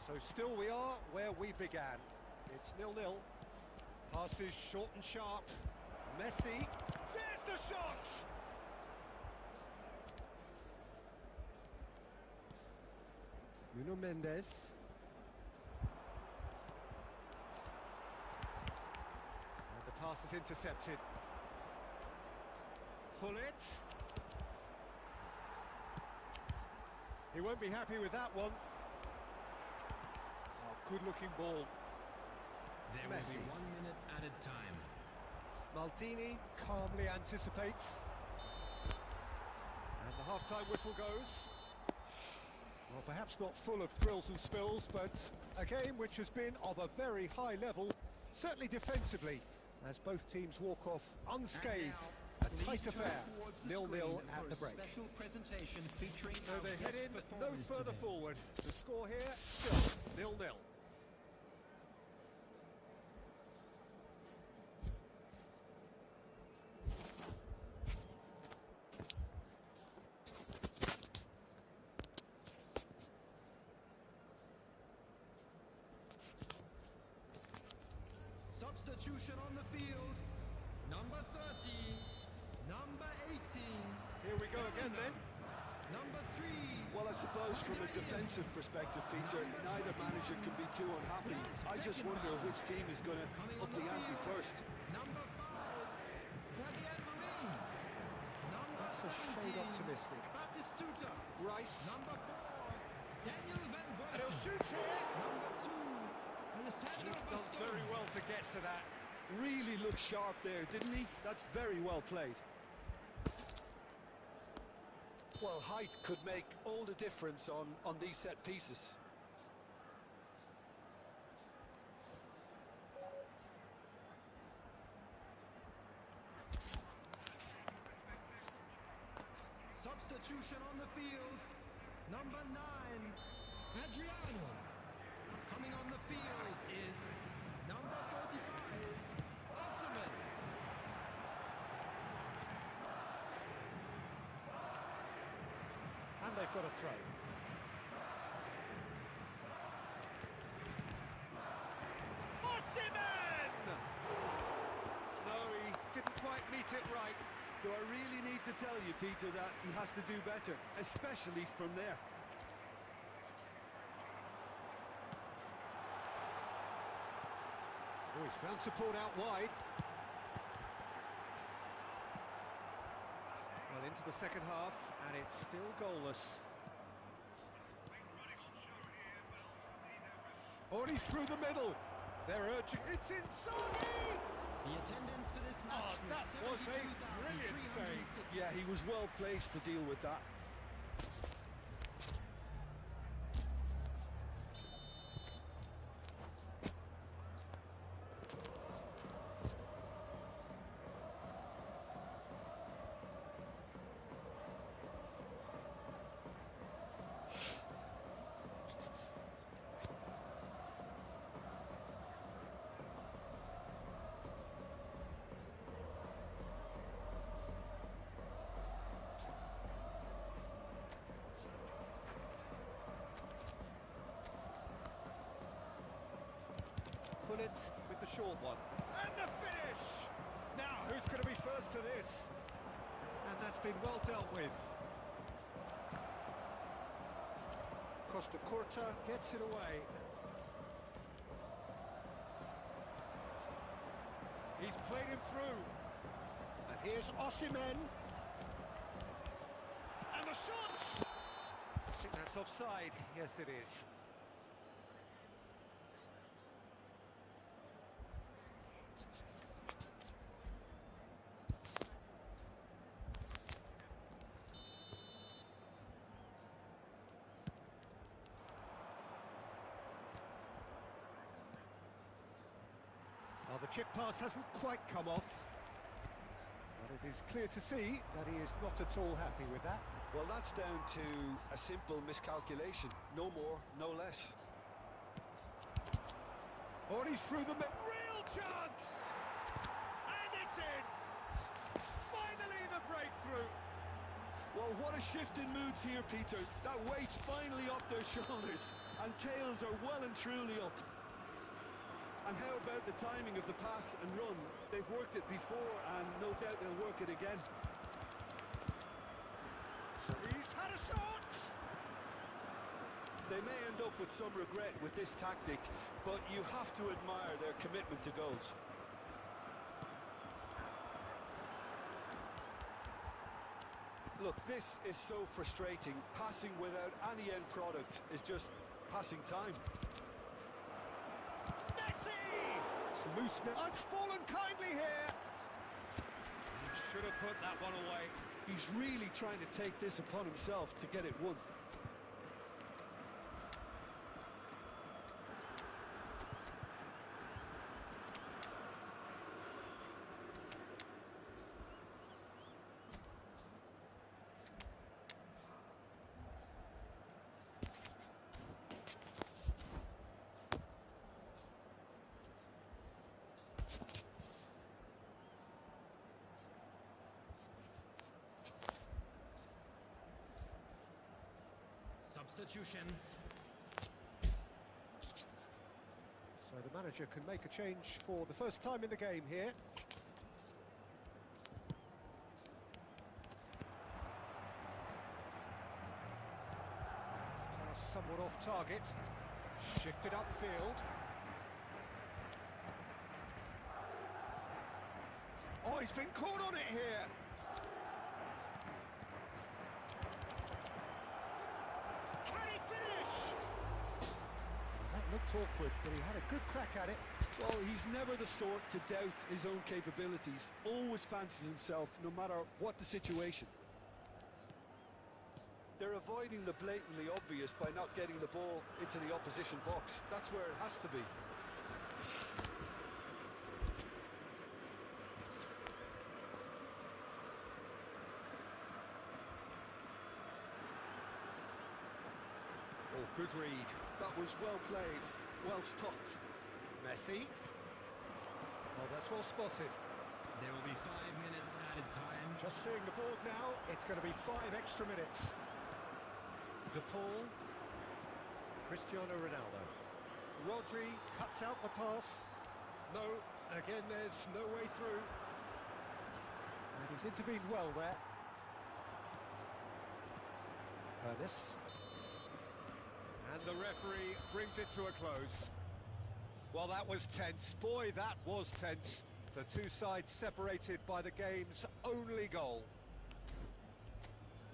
So still we are where we began. It's 0-0. Passes short and sharp. Messi, there's the shot! Nuno Mendes. And the pass is intercepted. Pull it. He won't be happy with that one. Oh, good-looking ball. There will Messi. be 1 minute added time. Maldini calmly anticipates. And the half-time whistle goes. Well, perhaps not full of thrills and spills, but a game which has been of a very high level, certainly defensively, as both teams walk off unscathed. A tight affair, 0-0 at the break. Special presentation featuring So our they head best in no performers further today. forward. The score here, still 0-0. Substitution on the field. Number 30. Number 18. Here we go again then. Number 3. Well, as suppose from a defensive perspective, Peter, neither manager can be too unhappy. I just wonder which team is going to up the ante first. Number 5, Fabian Marine. Number That's a shade 17, optimistic. Batistuta. Rice. Number 4, Daniel Van And he'll Buiten. shoot here. Number 2, Alessandro He's done Bastoni. very well to get to that. Really looked sharp there, didn't he? That's very well played. Well, height could make all the difference on these set pieces. Substitution on the field. Number 9, Adriano. Coming on the field is number 45, Osimhen. And they've got a throw. Osimhen! No, he didn't quite meet it right. Do I really need to tell you, Peter, that he has to do better, especially from there? Oh, he's found support out wide. Well, into the second half, and it's still goalless. Already through the middle. They're urging. It's inside! The attendance for this match Oh, that was a brilliant save. Yeah, he was well placed to deal with that. Bullet with the short one. And the finish! Now, who's going to be first to this? And that's been well dealt with. Costa Curta gets it away. He's played him through. And here's Osimhen. And the shot! I think that's offside. Yes, it is. Well, the chip pass hasn't quite come off, but it is clear to see that he is not at all happy with that. Well, that's down to a simple miscalculation. No more, no less. Oh, and he's through the middle. Real chance! And it's in! Finally the breakthrough! Well, what a shift in moods here, Peter. That weight's finally off their shoulders, and tails are well and truly up. And how about the timing of the pass and run? They've worked it before, and no doubt they'll work it again. So he's had a shot! They may end up with some regret with this tactic, but you have to admire their commitment to goals. Look, this is so frustrating. Passing without any end product is just passing time. It's loose now. Oh, it's fallen kindly here. He should have put that one away. He's really trying to take this upon himself to get it won. Substitution. So the manager can make a change for the first time in the game here. somewhat off target. Shifted upfield. Oh, he's been caught on it here. Can he finish? That looked awkward, but he had a good crack at it. Well, he's never the sort to doubt his own capabilities. Always fancies himself, no matter what the situation. They're avoiding the blatantly obvious by not getting the ball into the opposition box. That's where it has to be. Oh, good read. That was well played, well stopped. Messi. Oh, that's well spotted. There will be 5 minutes added time. Just seeing the board now, it's going to be 5 extra minutes. De Paul. Cristiano Ronaldo. Rodri cuts out the pass. No, again, there's no way through. And he's intervened well there. Ernest. And the referee brings it to a close. Well, that was tense. Boy, that was tense. The two sides separated by the game's only goal.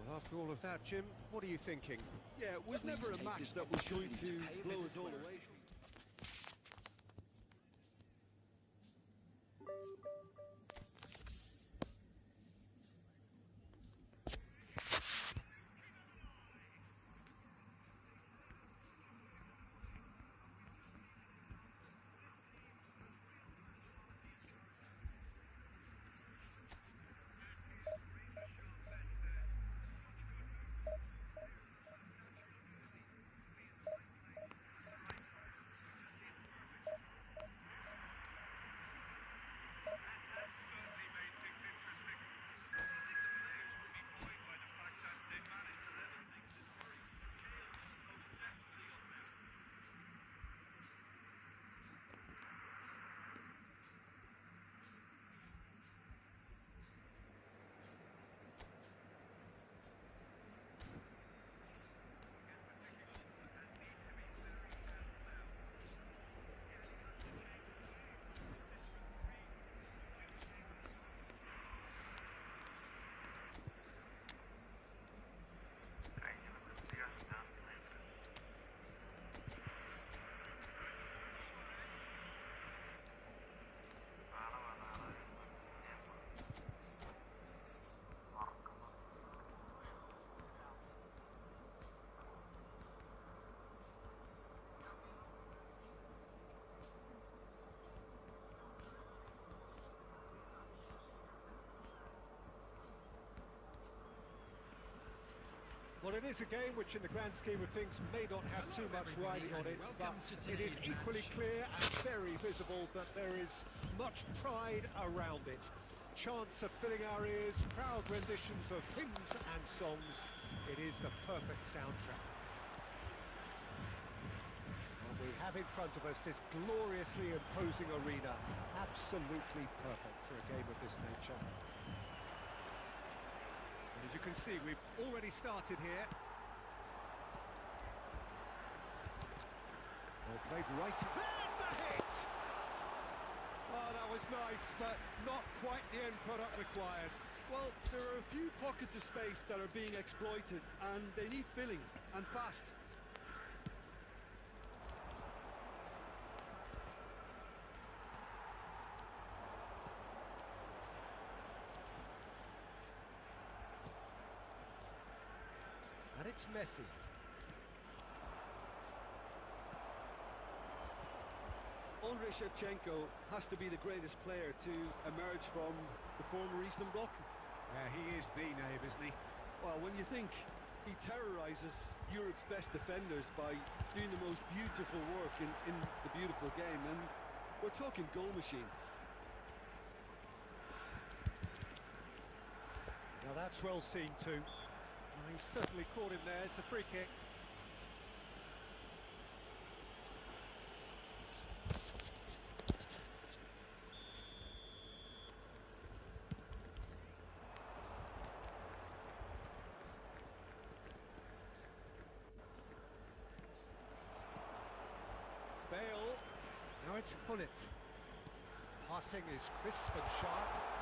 Well, after all of that, Jim, what are you thinking? Yeah, it was never a match that was going to blow us all away. Well, it is a game which, in the grand scheme of things, may not have too much riding on it, but it is equally clear and very visible that there is much pride around it. Chants are filling our ears, proud renditions of hymns and songs. It is the perfect soundtrack. And we have in front of us this gloriously imposing arena, absolutely perfect for a game of this nature. As you can see, we've already started here. Well played right. There's the hit! Oh, that was nice, but not quite the end product required. Well, there are a few pockets of space that are being exploited, and they need filling, and fast. And it's Messi. Andrei Shevchenko has to be the greatest player to emerge from the former Eastern Bloc. He is the knave, isn't he? Well, when you think he terrorises Europe's best defenders by doing the most beautiful work in the beautiful game, then we're talking goal machine. Now that's well seen too. He certainly caught him there. It's a free kick. Now it's Hunnit. Passing is crisp and sharp.